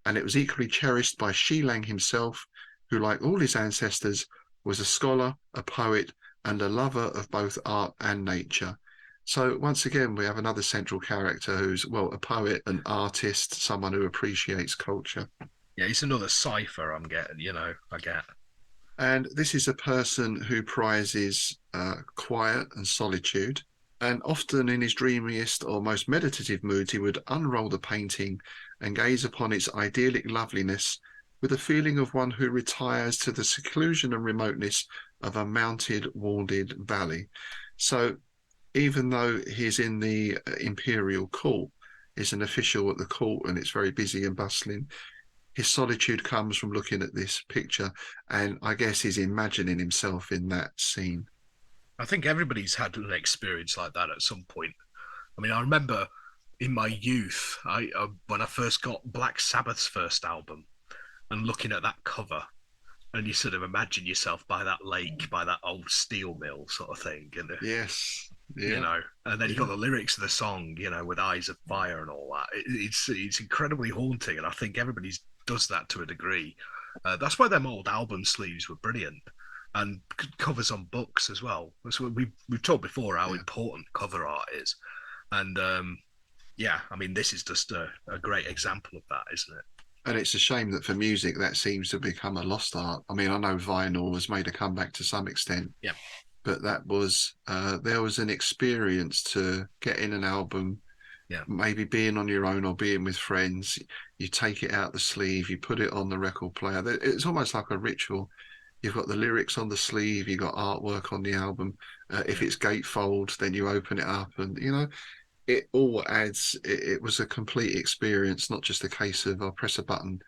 and it was equally cherished by Xi Lang himself, who, like all his ancestors, was a scholar, a poet, and a lover of both art and nature. So once again, we have another central character who's, well, a poet, an artist, someone who appreciates culture. Yeah, he's another cipher I'm getting, I get. And this is a person who prizes quiet and solitude. And often in his dreamiest or most meditative moods, he would unroll the painting and gaze upon its idyllic loveliness with a feeling of one who retires to the seclusion and remoteness of a mounted, walled valley. So even though he's in the imperial court, he's an official at the court and it's very busy and bustling, his solitude comes from looking at this picture, and I guess he's imagining himself in that scene. I think everybody's had an experience like that at some point. I mean, I remember in my youth, I when I first got Black Sabbath's first album, and looking at that cover, and you sort of imagine yourself by that lake, by that old steel mill sort of thing, and Yes. you Yeah. know, and then you got Yeah. the lyrics of the song, with eyes of fire and all that. It's incredibly haunting, and I think everybody does that to a degree. That's why them old album sleeves were brilliant, and covers on books as well. That's what we've talked before how Yeah. important cover art is, and yeah, I mean this is just a great example of that, isn't it? And it's a shame that for music that seems to become a lost art. I mean, I know vinyl has made a comeback to some extent, Yeah. but that was there was an experience to getting an album, Yeah. maybe being on your own or being with friends. You take it out the sleeve, you put it on the record player. It's almost like a ritual. You've got the lyrics on the sleeve, you've got artwork on the album. If Yeah. it's gatefold, then you open it up, and it all adds. It was a complete experience, not just a case of I'll press a button,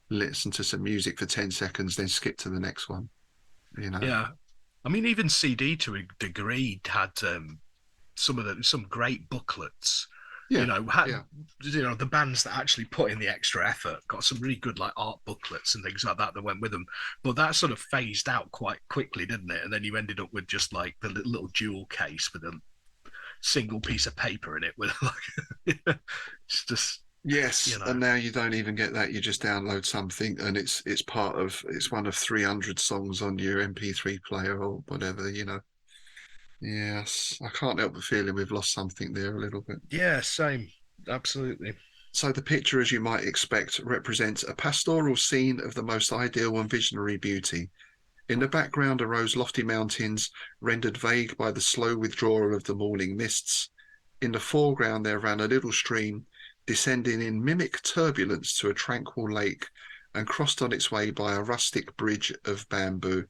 listen to some music for 10 seconds, then skip to the next one. Yeah. I mean, even CD to a degree had some great booklets. Yeah, Had yeah, the bands that actually put in the extra effort got some really good like art booklets and things like that that went with them. But that sort of phased out quite quickly, didn't it? And then you ended up with just like the little jewel case with a single piece of paper in it with like it's just yes. And now you don't even get that. You just download something, and it's one of 300 songs on your MP3 player or whatever. Yes, I can't help but feeling we've lost something there a little bit. yeah, same, absolutely. So the picture, as you might expect, represents a pastoral scene of the most ideal and visionary beauty. In the background arose lofty mountains, rendered vague by the slow withdrawal of the morning mists. In the foreground there ran a little stream, descending in mimic turbulence to a tranquil lake, and crossed on its way by a rustic bridge of bamboo.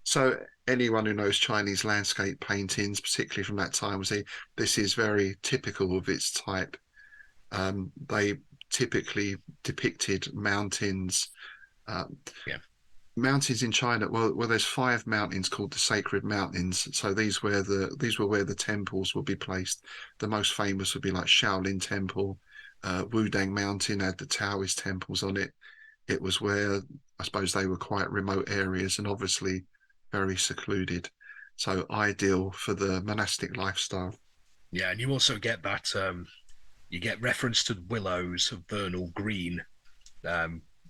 So anyone who knows Chinese landscape paintings, particularly from that time, will see this is very typical of its type. They typically depicted mountains. Yeah. Mountains in China. Well, there's 5 mountains called the Sacred Mountains. So these were where the temples would be placed. The most famous would be like Shaolin Temple. Wudang Mountain had the Taoist temples on it. It was where I suppose they were quite remote areas and obviously very secluded. So ideal for the monastic lifestyle. Yeah, and you also get that you get reference to willows of vernal green,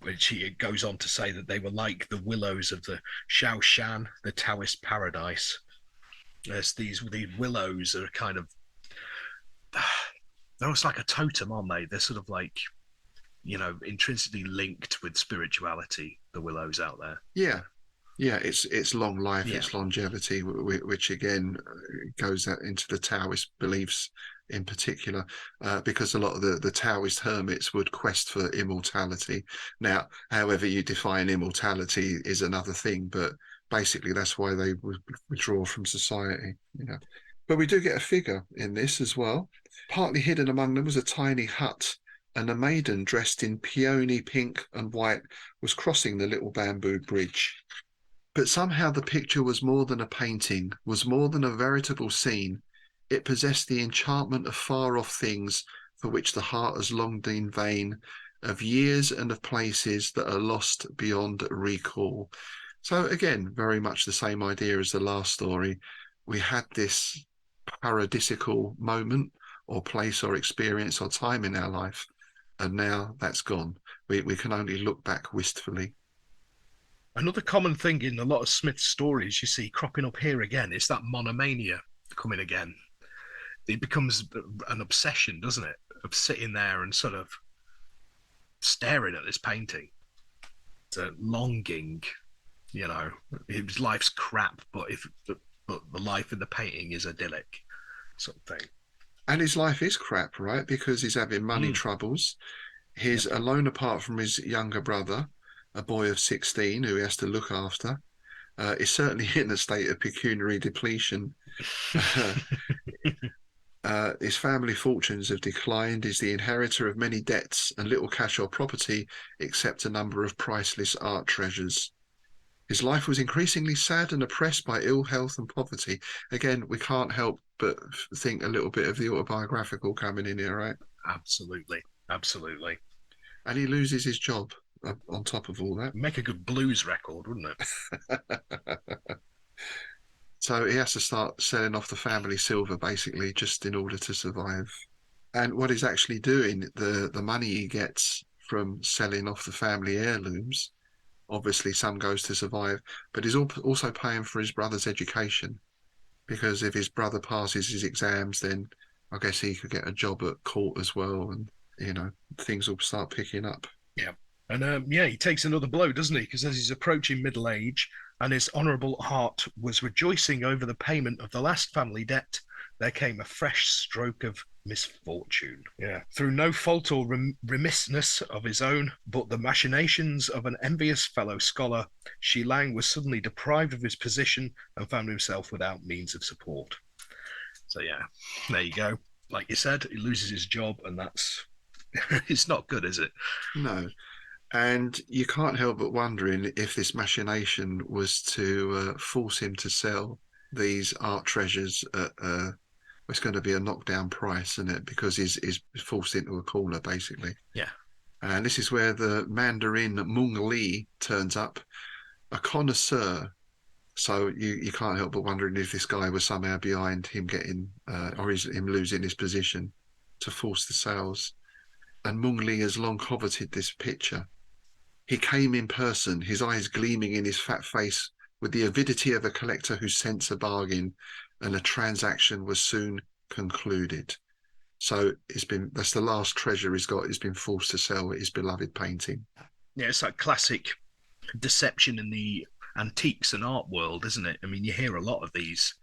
which it goes on to say that they were like the willows of the Shaoshan, the Taoist paradise. There's these willows are kind of they're almost like a totem, aren't they? They're sort of like intrinsically linked with spirituality. The willows out there. Yeah, it's long life, it's longevity, which again goes into the Taoist beliefs in particular, because a lot of the Taoist hermits would quest for immortality. Now, however you define immortality is another thing, but basically that's why they would withdraw from society. But we do get a figure in this as well. Partly hidden among them was a tiny hut, and a maiden dressed in peony pink and white was crossing the little bamboo bridge. But somehow the picture was more than a painting, was more than a veritable scene. It possessed the enchantment of far-off things for which the heart has longed in vain, of years and of places that are lost beyond recall. So again, very much the same idea as the last story. We had this paradisical moment or place or experience or time in our life, and now that's gone. We can only look back wistfully. Another common thing in a lot of Smith's stories you see cropping up here again is that monomania coming again. It becomes an obsession, doesn't it? Of sitting there and sort of staring at this painting. It's a longing, his life's crap, but the life in the painting is idyllic, sort of thing. And his life is crap, right? Because he's having money troubles. He's alone apart from his younger brother, a boy of 16 who he has to look after. Is certainly in a state of pecuniary depletion. His family fortunes have declined. He's the inheritor of many debts and little cash or property, except a number of priceless art treasures. His life was increasingly sad and oppressed by ill health and poverty. Again, we can't help but think a little bit of the autobiographical coming in here, right? Absolutely. Absolutely. And he loses his job on top of all that. Make a good blues record, wouldn't it? So he has to start selling off the family silver, basically, just in order to survive. And what he's actually doing, the money he gets from selling off the family heirlooms, obviously some goes to survive, but he's also paying for his brother's education. Because if his brother passes his exams, then I guess he could get a job at court as well. And, things will start picking up. Yeah. And he takes another blow, doesn't he? Because as he's approaching middle age and his honourable heart was rejoicing over the payment of the last family debt, there came a fresh stroke of misfortune. Yeah. Through no fault or remissness of his own, but the machinations of an envious fellow scholar, Shi Lang was suddenly deprived of his position and found himself without means of support. So, yeah, there you go. Like you said, he loses his job, and that's... it's not good, is it? No. And you can't help but wondering if this machination was to force him to sell these art treasures at it's going to be a knockdown price, isn't it? Because he's forced into a corner, basically. Yeah. And this is where the Mandarin Mung Li turns up, a connoisseur. So you can't help but wondering if this guy was somehow behind him getting, or him losing his position to force the sales. And Mung Li has long coveted this picture. He came in person, his eyes gleaming in his fat face with the avidity of a collector who scents a bargain, and a transaction was soon concluded. So that's the last treasure he's got. He's been forced to sell his beloved painting. Yeah, it's that classic deception in the antiques and art world, isn't it? I mean, you hear a lot of these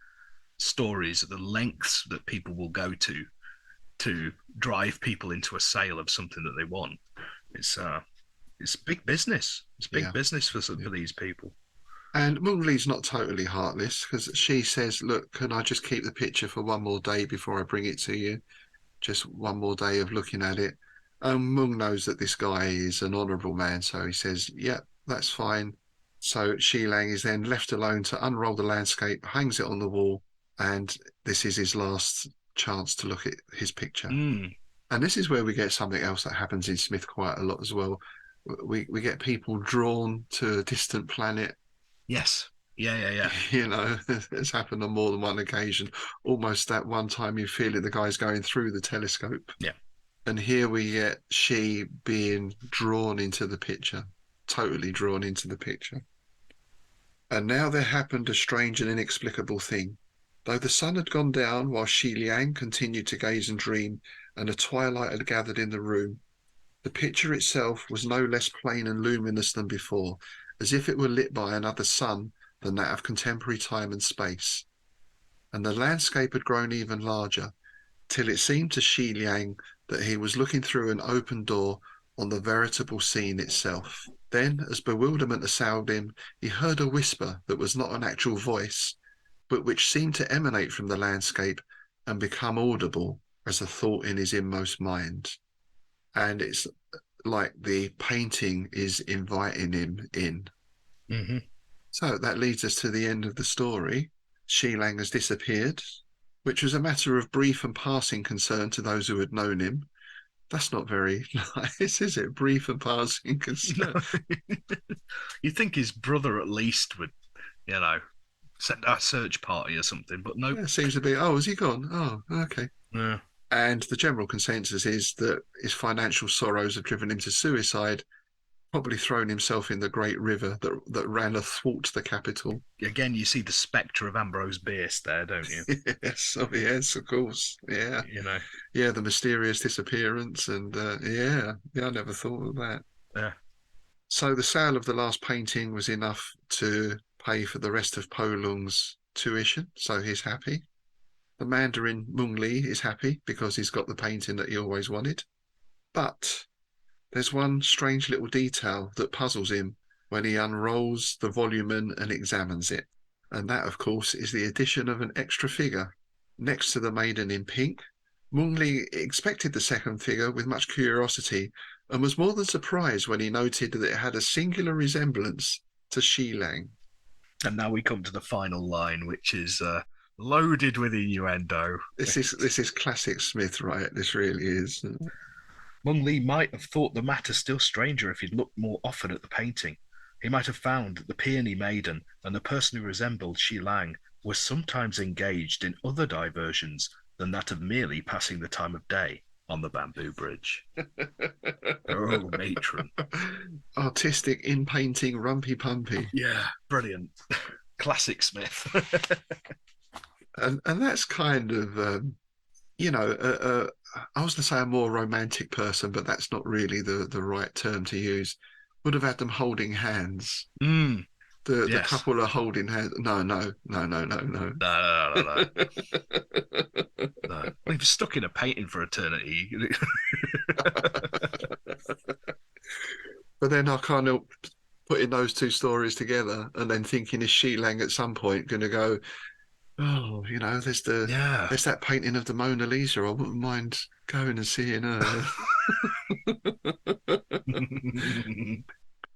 stories of the lengths that people will go to drive people into a sale of something that they want. It's big business. It's big business for these people. And Mung Li's not totally heartless, because she says, look, can I just keep the picture for one more day before I bring it to you? Just one more day of looking at it. Mung knows that this guy is an honourable man, so he says, yeah, that's fine. So Shi Lang is then left alone to unroll the landscape, hangs it on the wall, and this is his last chance to look at his picture. And this is where we get something else that happens in Smith quite a lot as well. We get people drawn to a distant planet. Yes. Yeah. It's happened on more than one occasion. Almost that one time you feel it, the guy's going through the telescope. Yeah. And here we get she being drawn into the picture, totally drawn into the picture. And now there happened a strange and inexplicable thing. Though the sun had gone down while Shi Liang continued to gaze and dream, and a twilight had gathered in the room, the picture itself was no less plain and luminous than before, as if it were lit by another sun than that of contemporary time and space. And the landscape had grown even larger, till it seemed to Shi Liang that he was looking through an open door on the veritable scene itself. Then, as bewilderment assailed him, he heard a whisper that was not an actual voice, but which seemed to emanate from the landscape and become audible as a thought in his inmost mind. And it's like the painting is inviting him in. Mm-hmm. So that leads us to the end of the story. Shi Lang has disappeared, which was a matter of brief and passing concern to those who had known him. That's not very nice, is it? Brief and passing concern. You'd think his brother at least would, send out a search party or something, but no. Yeah, it seems to be, has he gone? Oh, okay. Yeah. And the general consensus is that his financial sorrows have driven him to suicide, probably thrown himself in the great river that ran athwart the capital. Again, you see the spectre of Ambrose Bierce there, don't you? Yes, of course. Yeah. Yeah, the mysterious disappearance, and I never thought of that. Yeah. So the sale of the last painting was enough to pay for the rest of Po Lung's tuition, so he's happy. The Mandarin Mung Li is happy because he's got the painting that he always wanted. But there's one strange little detail that puzzles him when he unrolls the volumen and examines it. And that, of course, is the addition of an extra figure. Next to the maiden in pink, Mung Li expected the second figure with much curiosity and was more than surprised when he noted that it had a singular resemblance to Xilang. And now we come to the final line, which is loaded with innuendo. This is classic Smith, right? This really is. Mung Lee might have thought the matter still stranger if he'd looked more often at the painting. He might have found that the peony maiden and the person who resembled Shi Lang were sometimes engaged in other diversions than that of merely passing the time of day on the bamboo bridge. Oh, matron. Artistic in painting, rumpy pumpy. Yeah, brilliant. Classic Smith. and that's kind of, I was going to say a more romantic person, but that's not really the right term to use. Would have had them holding hands. Mm. The couple are holding hands. No. No. He was stuck in a painting for eternity. But then I kind of putting those two stories together and then thinking, is Shi Lang at some point going to go, oh, there's that painting of the Mona Lisa. I wouldn't mind going and seeing her.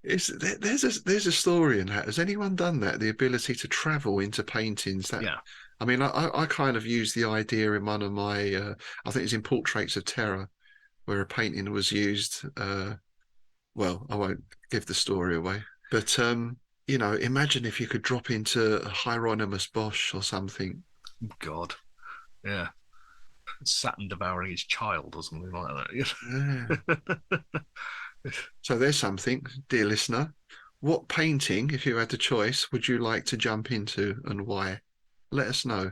There's a story in that. Has anyone done that? The ability to travel into paintings. I mean, I kind of used the idea in one of my, I think it's in Portraits of Terror, where a painting was used. Well, I won't give the story away, but imagine if you could drop into Hieronymus Bosch or something. God, yeah, Saturn devouring his child or something like that. Yeah. So there's something, dear listener. What painting, if you had the choice, would you like to jump into and why? Let us know.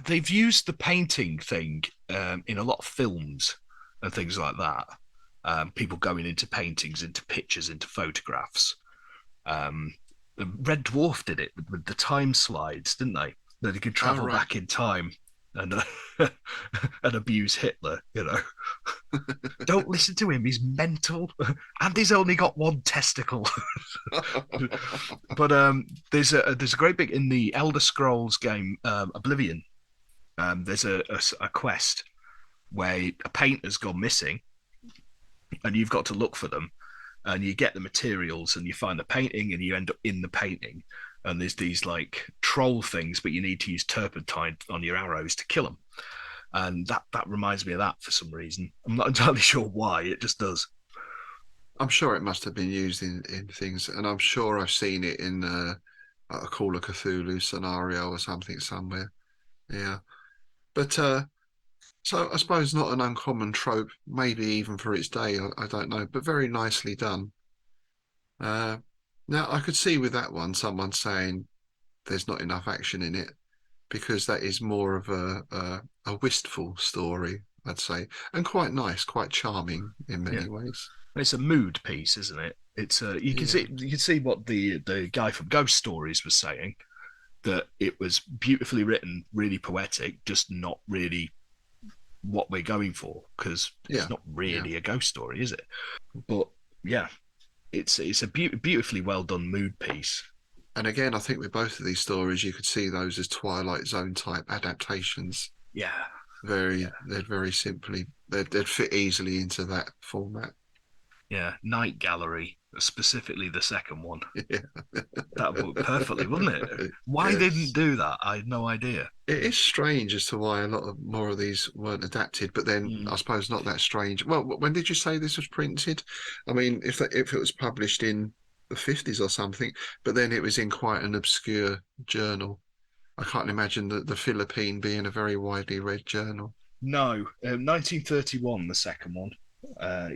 They've used the painting thing in a lot of films and things like that. People going into paintings, into pictures, into photographs. Red Dwarf did it with the time slides, didn't they? That they could travel back in time and abuse Hitler. Don't listen to him; he's mental, and he's only got one testicle. But there's a great big in the Elder Scrolls game Oblivion. There's a quest where a painter's gone missing, and you've got to look for them, and you get the materials, and you find the painting, and you end up in the painting. And there's these like troll things, but you need to use turpentine on your arrows to kill them. And that reminds me of that for some reason. I'm not entirely sure why. It just does. I'm sure it must have been used in things, and I'm sure I've seen it in a Call of Cthulhu scenario or something somewhere. Yeah, but so I suppose not an uncommon trope, maybe even for its day. I don't know, but very nicely done. Now I could see with that one someone saying there's not enough action in it, because that is more of a wistful story, I'd say, and quite nice, quite charming in many ways. It's a mood piece, isn't it? It's you can see what the guy from Ghost Stories was saying, that it was beautifully written, really poetic, just not really what we're going for, because it's not really a ghost story, is it? But yeah, it's a beautifully well done mood piece. And again, I think with both of these stories, you could see those as Twilight Zone type adaptations. Yeah, they'd very simply they'd fit easily into that format. Yeah, Night Gallery, specifically the second one. Yeah. That would work perfectly, wouldn't it? Why didn't do that? I had no idea. It is strange as to why a lot more of these weren't adapted, but then I suppose not that strange. Well, when did you say this was printed? I mean, if it was published in the 50s or something, but then it was in quite an obscure journal. I can't imagine the Philippine being a very widely read journal. No, 1931, the second one.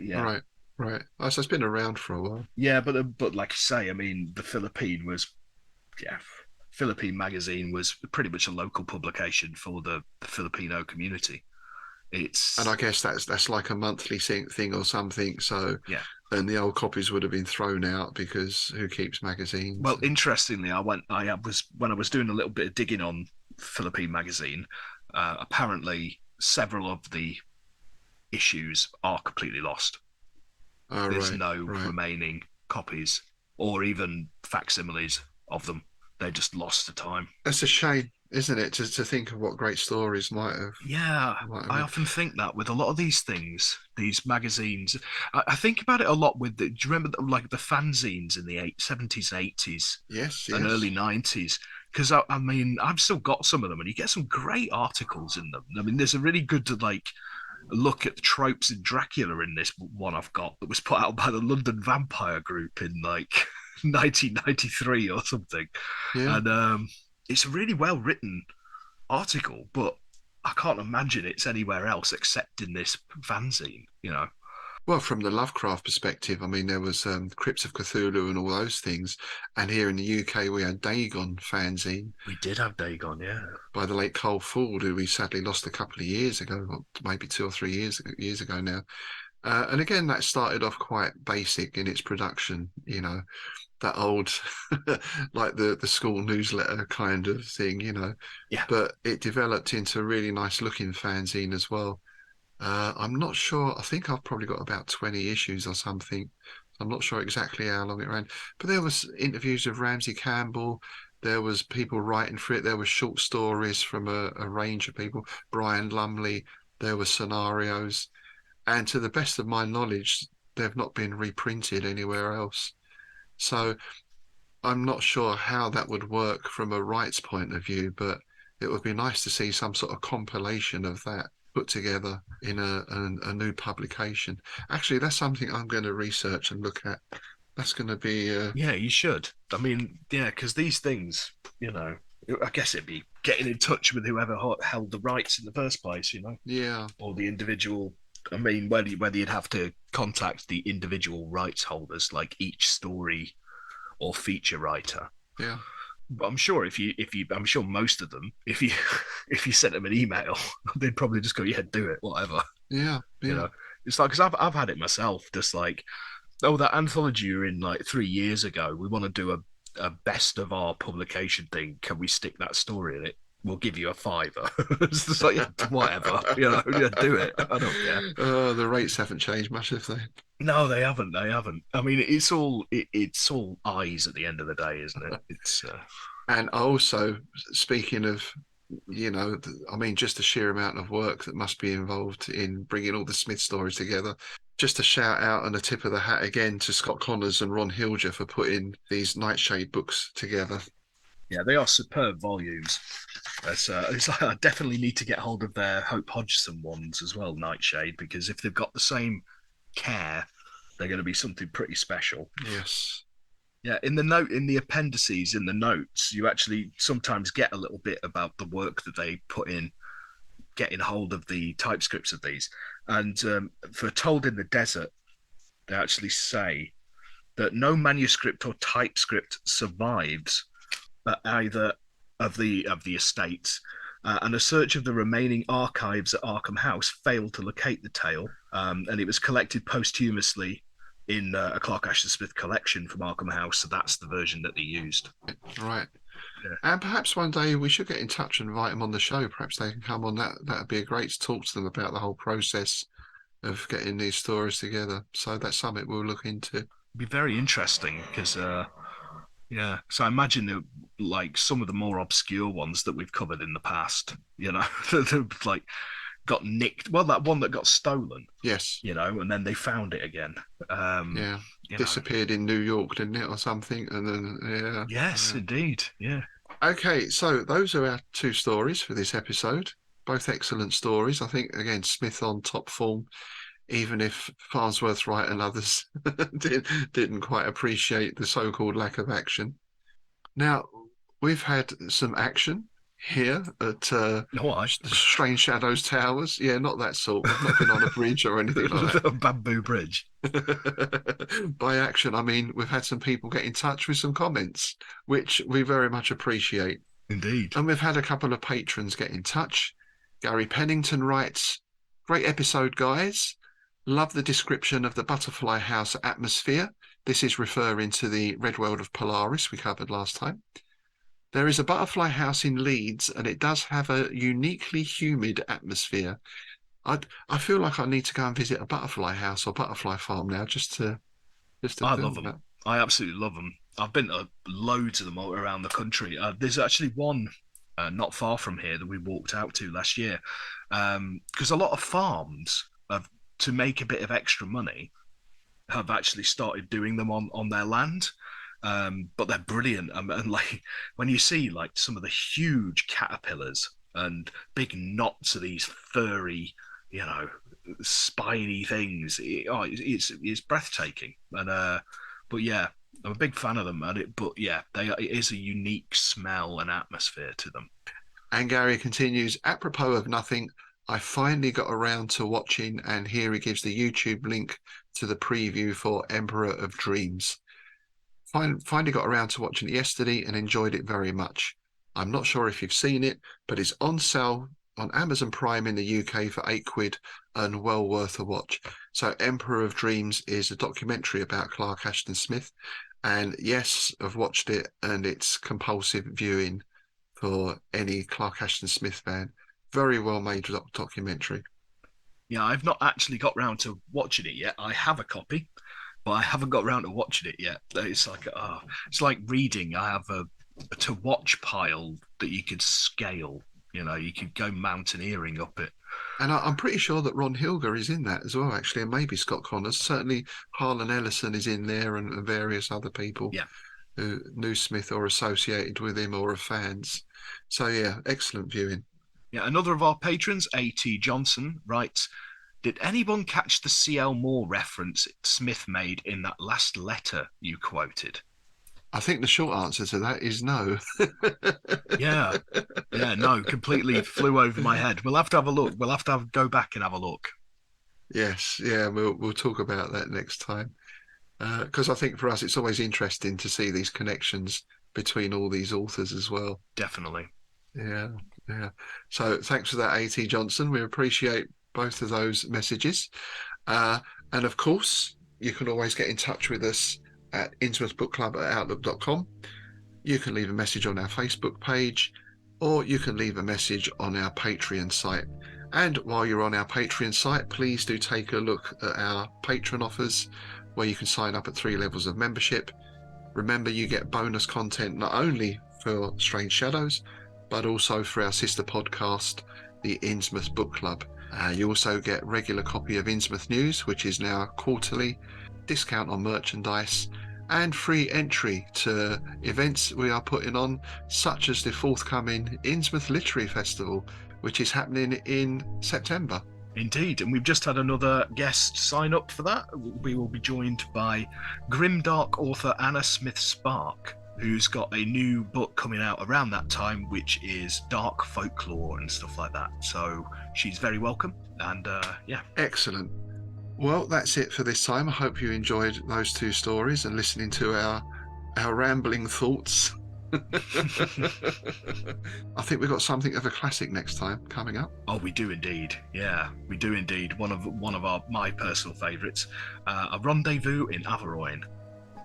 Yeah. Right. So it's been around for a while. Yeah, but like you say, I mean, the Philippine magazine was pretty much a local publication for the Filipino community. And I guess that's like a monthly thing or something. So yeah. And the old copies would have been thrown out because who keeps magazines? Well, interestingly, when I was doing a little bit of digging on Philippine magazine, apparently several of the issues are completely lost. There's no remaining copies or even facsimiles of them. They're just lost to time. That's a shame. isn't it? To think of what great stories might have. Yeah, I Been. often think that with a lot of these things, these magazines. I think about it a lot with do you remember like the fanzines in the 70s, 80s, Yes, and yes. early 90s? Because I mean, I've still got some of them, and you get some great articles in them. I mean, there's a really good like look at the tropes in Dracula in this one I've got that was put out by the London Vampire Group in like 1993 or something, Yeah. and it's a really well written article, but I can't imagine it's anywhere else except in this fanzine, you know. Well, from the Lovecraft perspective, I mean, there was Crypts of Cthulhu and all those things. And here in the UK, we had Dagon fanzine. We did have Dagon, yeah. By the late Cole Ford, who we sadly lost a couple of years ago, or maybe 2 or 3 years ago now. And again, that started off quite basic in its production, you know, that old, like the school newsletter kind of thing, you know. Yeah. But it developed into a really nice looking fanzine as well. I'm not sure. I think I've probably got about 20 issues or something. I'm not sure exactly how long it ran. But there was interviews of Ramsey Campbell. There was people writing for it. There were short stories from a range of people. Brian Lumley. There were scenarios. And to the best of my knowledge, they've not been reprinted anywhere else. So I'm not sure how that would work from a rights point of view, but it would be nice to see some sort of compilation of that put together in a new publication. Actually, that's something I'm going to research and look at. That's going to be Yeah, you should. I mean, yeah, because these things, you know, I guess it'd be getting in touch with whoever held the rights in the first place, you know, yeah, or the individual. I mean, whether you'd have to contact the individual rights holders, like each story or feature writer. yeah. But I'm sure I'm sure most of them, if you if you sent them an email, they'd probably just go, yeah, do it, whatever. Yeah, You know, it's like because I've had it myself, just like, oh, that anthology you're in like 3 years ago, we want to do a best of our publication thing. Can we stick that story in it? We'll give you a $5. It's just like, yeah, whatever, you know, yeah, do it. I don't care. The rates haven't changed much, have they? No, they haven't. They haven't. I mean, it's all eyes at the end of the day, isn't it? It's And also, speaking of, you know, I mean, just the sheer amount of work that must be involved in bringing all the Smith stories together. Just a shout out and a tip of the hat again to Scott Connors and Ron Hilger for putting these Nightshade books together. yeah, they are superb volumes. It's like I definitely need to get hold of their Hope Hodgson ones as well, Nightshade, because if they've got the same care, they're going to be something pretty special. Yes. Yeah, in the appendices, in the notes, you actually sometimes get a little bit about the work that they put in getting hold of the typescripts of these. And for Told in the Desert, they actually say that no manuscript or typescript survives either of the estates, and a search of the remaining archives at Arkham House failed to locate the tale, and it was collected posthumously in a Clark Ashton Smith collection from Arkham House, so that's the version that they used. Right. Yeah. And perhaps one day we should get in touch and invite them on the show. Perhaps they can come on. That'd be a great to talk to them about the whole process of getting these stories together. So that's something we'll look into. It'd be very interesting because, yeah. So I imagine that, like some of the more obscure ones that we've covered in the past, you know, like got nicked. Well, that one that got stolen. Yes. You know, and then they found it again. Yeah. Disappeared in New York, didn't it, or something? And then, yeah. Yes, indeed. Yeah. Okay, so those are our 2 stories for this episode. Both excellent stories. I think, again, Smith on top form, even if Farnsworth Wright and others didn't quite appreciate the so-called lack of action. Now, we've had some action here at the Strange Shadows Towers. Yeah, not that sort. We've not been on a bridge or anything like that. A bamboo bridge. By action, I mean we've had some people get in touch with some comments, which we very much appreciate. Indeed. And we've had a couple of patrons get in touch. Gary Pennington writes, "Great episode, guys. Love the description of the Butterfly House atmosphere. This is referring to the Red World of Polaris we covered last time. There is a butterfly house in Leeds, and it does have a uniquely humid atmosphere. I feel like I need to go and visit a butterfly house or butterfly farm now, just to. I love them. I absolutely love them. I've been to loads of them all around the country. There's actually one not far from here that we walked out to last year. Because a lot of farms have, to make a bit of extra money, have actually started doing them on their land. But they're brilliant. And like when you see like some of the huge caterpillars and big knots of these furry, spiny things, it's breathtaking. And but yeah, I'm a big fan of them. It is a unique smell and atmosphere to them. And Gary continues, apropos of nothing, I finally got around to watching, and here he gives the YouTube link to the preview for Emperor of Dreams. Finally got around to watching it yesterday and enjoyed it very much. I'm not sure if you've seen it, but it's on sale on Amazon Prime in the UK for £8 and well worth a watch. So Emperor of Dreams is a documentary about Clark Ashton Smith. And yes, I've watched it, and it's compulsive viewing for any Clark Ashton Smith fan. Very well made documentary. Yeah, I've not actually got round to watching it yet. I have a copy, but I haven't got round to watching it yet. It's like reading. I have a to watch pile that you could scale. You could go mountaineering up it. And I'm pretty sure that Ron Hilger is in that as well, actually, and maybe Scott Connors. Certainly Harlan Ellison is in there, and various other people who knew Smith or associated with him or are fans. So, yeah, excellent viewing. Yeah, another of our patrons, A.T. Johnson, writes, did anyone catch the C.L. Moore reference Smith made in that last letter you quoted? I think the short answer to that is no. Yeah, no, completely flew over my head. We'll have to have a look. We'll have to go back and have a look. Yes, yeah, we'll talk about that next time. Because I think for us, it's always interesting to see these connections between all these authors as well. Definitely. Yeah. So thanks for that, A.T. Johnson. We appreciate both of those messages. And of course, you can always get in touch with us at innsmouthbookclub@outlook.com. You can leave a message on our Facebook page, or you can leave a message on our Patreon site. And while you're on our Patreon site, please do take a look at our patron offers, where you can sign up at 3 levels of membership. Remember, you get bonus content not only for Strange Shadows, but also for our sister podcast, the Innsmouth Book Club. You also get regular copy of Innsmouth News, which is now quarterly, discount on merchandise, and free entry to events we are putting on, such as the forthcoming Innsmouth Literary Festival, which is happening in September. Indeed, and we've just had another guest sign up for that. We will be joined by grimdark author Anna Smith Spark, who's got a new book coming out around that time, which is dark folklore and stuff like that. So she's very welcome, and Excellent. Well, that's it for this time. I hope you enjoyed those 2 stories and listening to our rambling thoughts. I think we've got something of a classic next time coming up. Oh, we do indeed. Yeah, we do indeed. One of my personal favourites, A Rendezvous in Averoigne.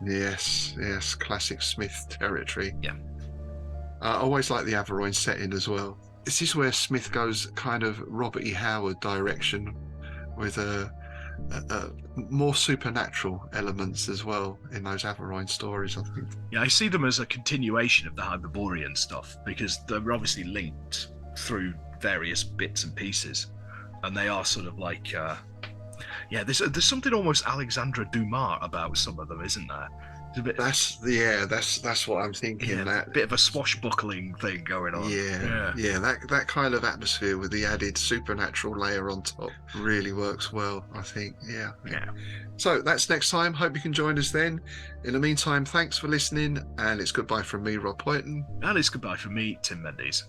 Yes, classic Smith territory. Yeah. I always like the Averoigne setting as well. This is where Smith goes kind of Robert E. Howard direction, with more supernatural elements as well in those Averoigne stories, I think. Yeah, I see them as a continuation of the Hyperborean stuff, because they're obviously linked through various bits and pieces, and they are sort of like there's something almost Alexandra Beaumont about some of them, isn't there? That's what I'm thinking. Yeah, that bit of a swashbuckling thing going on. Yeah. That kind of atmosphere with the added supernatural layer on top really works well, I think. Yeah. So that's next time. Hope you can join us then. In the meantime, thanks for listening, and it's goodbye from me, Rob Poyton. And it's goodbye from me, Tim Mendes.